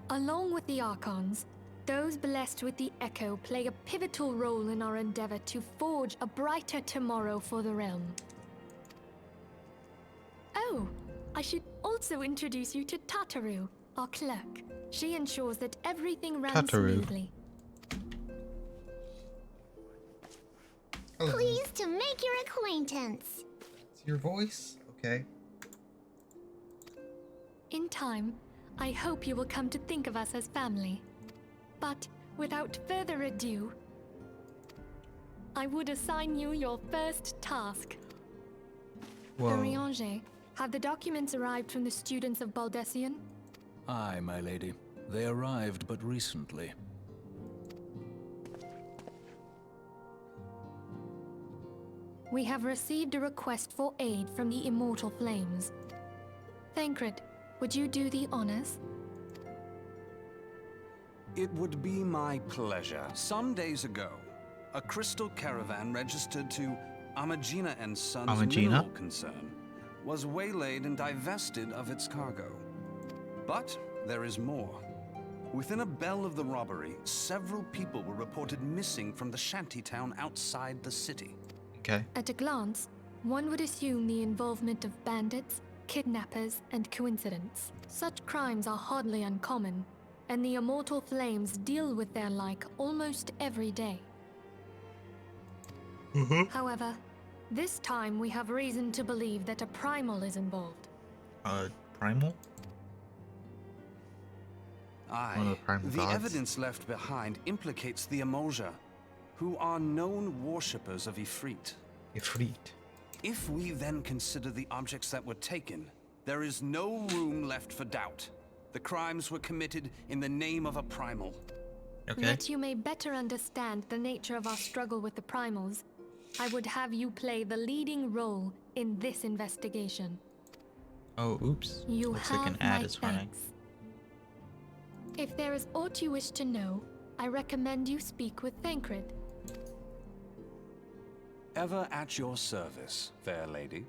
Along with the Archons, those blessed with the Echo play a pivotal role in our endeavor to forge a brighter tomorrow for the realm. Oh, I should also introduce you to Tataru, our clerk. She ensures that everything runs Tataru. smoothly. Hello. Pleased to make your acquaintance. It's your voice? Okay. In time, I hope you will come to think of us as family. But without further ado, I would assign you your first task. Whoa. Urianger, have the documents arrived from the students of Baldessian? Aye, my lady. They arrived but recently. We have received a request for aid from the Immortal Flames. Thancred, would you do the honors? It would be my pleasure. Some days ago, a crystal caravan registered to Amagina and Sons Amagina? Mineral Concern was waylaid and divested of its cargo. But there is more. Within a bell of the robbery, several people were reported missing from the shantytown outside the city. Okay. At a glance, one would assume the involvement of bandits, kidnappers, and coincidence. Such crimes are hardly uncommon, and the Immortal Flames deal with their like almost every day. However, this time we have reason to believe that a primal is involved. Primal? Aye, One of the primal the gods? evidence left behind implicates the Emolja, who are known worshippers of Ifrit. Ifrit. If we then consider the objects that were taken, there is no room left for doubt. The crimes were committed in the name of a primal. Okay. That you may better understand the nature of our struggle with the primals, I would have you play the leading role in this investigation. Oh, oops. You Looks have like an ad my is running. thanks. If there is aught you wish to know, I recommend you speak with Thancred. Ever at your service, fair lady.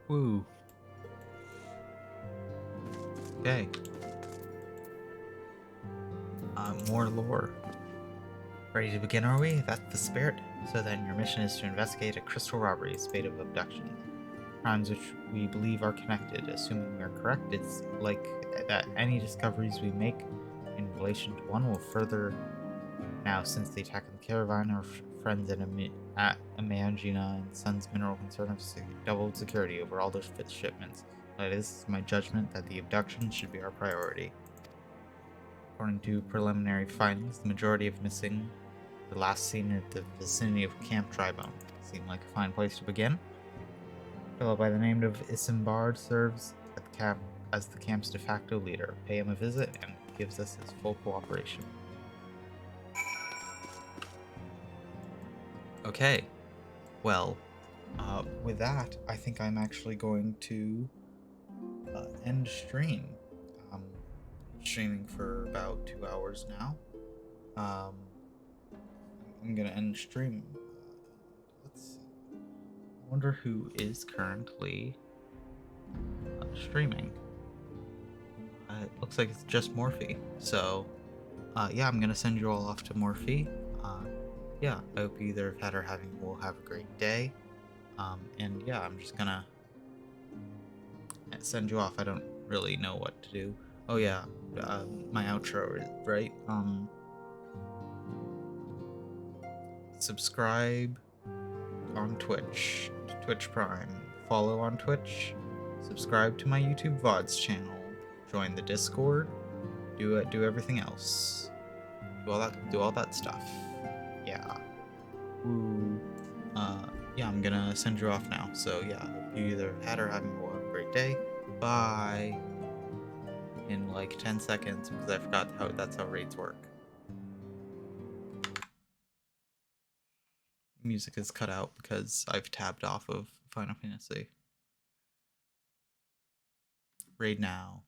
Woo. Okay. More lore. Ready to begin, are we? That's the spirit. So then your mission is to investigate a crystal robbery, spate of abductions. Crimes which we believe are connected. Assuming we are correct, it's like that any discoveries we make in relation to one will further. Now, since the attack on the caravan, our friends at Amangina and Sons Mineral Concern have doubled security over all their shipments. It is my judgment that the abduction should be our priority. According to preliminary findings, the majority of missing were last seen at the vicinity of Camp Drybone. Seemed like a fine place to begin. A fellow by the name of Isambard serves at the camp as the camp's de facto leader. Pay him a visit and he gives us his full cooperation. Okay, well, with that, I think I'm actually going to end stream. Streaming for about 2 hours now. I'm gonna end stream. Let's see. I wonder who is currently streaming. It looks like it's just Morphe. So, yeah, I'm gonna send you all off to Morphe. Yeah, I hope you either have had or will have a great day. And yeah, I'm just gonna send you off. I don't really know what to do. Oh yeah, my outro, right? Subscribe on Twitch, Twitch Prime. Follow on Twitch. Subscribe to my YouTube VODs channel. Join the Discord. Do everything else. Do all that stuff. Yeah. Ooh. Yeah, I'm gonna send you off now. So yeah, hope you either had or having a great day. Bye. in like 10 seconds because I forgot how that's how raids work. Music is cut out because I've tabbed off of Final Fantasy. Raid now.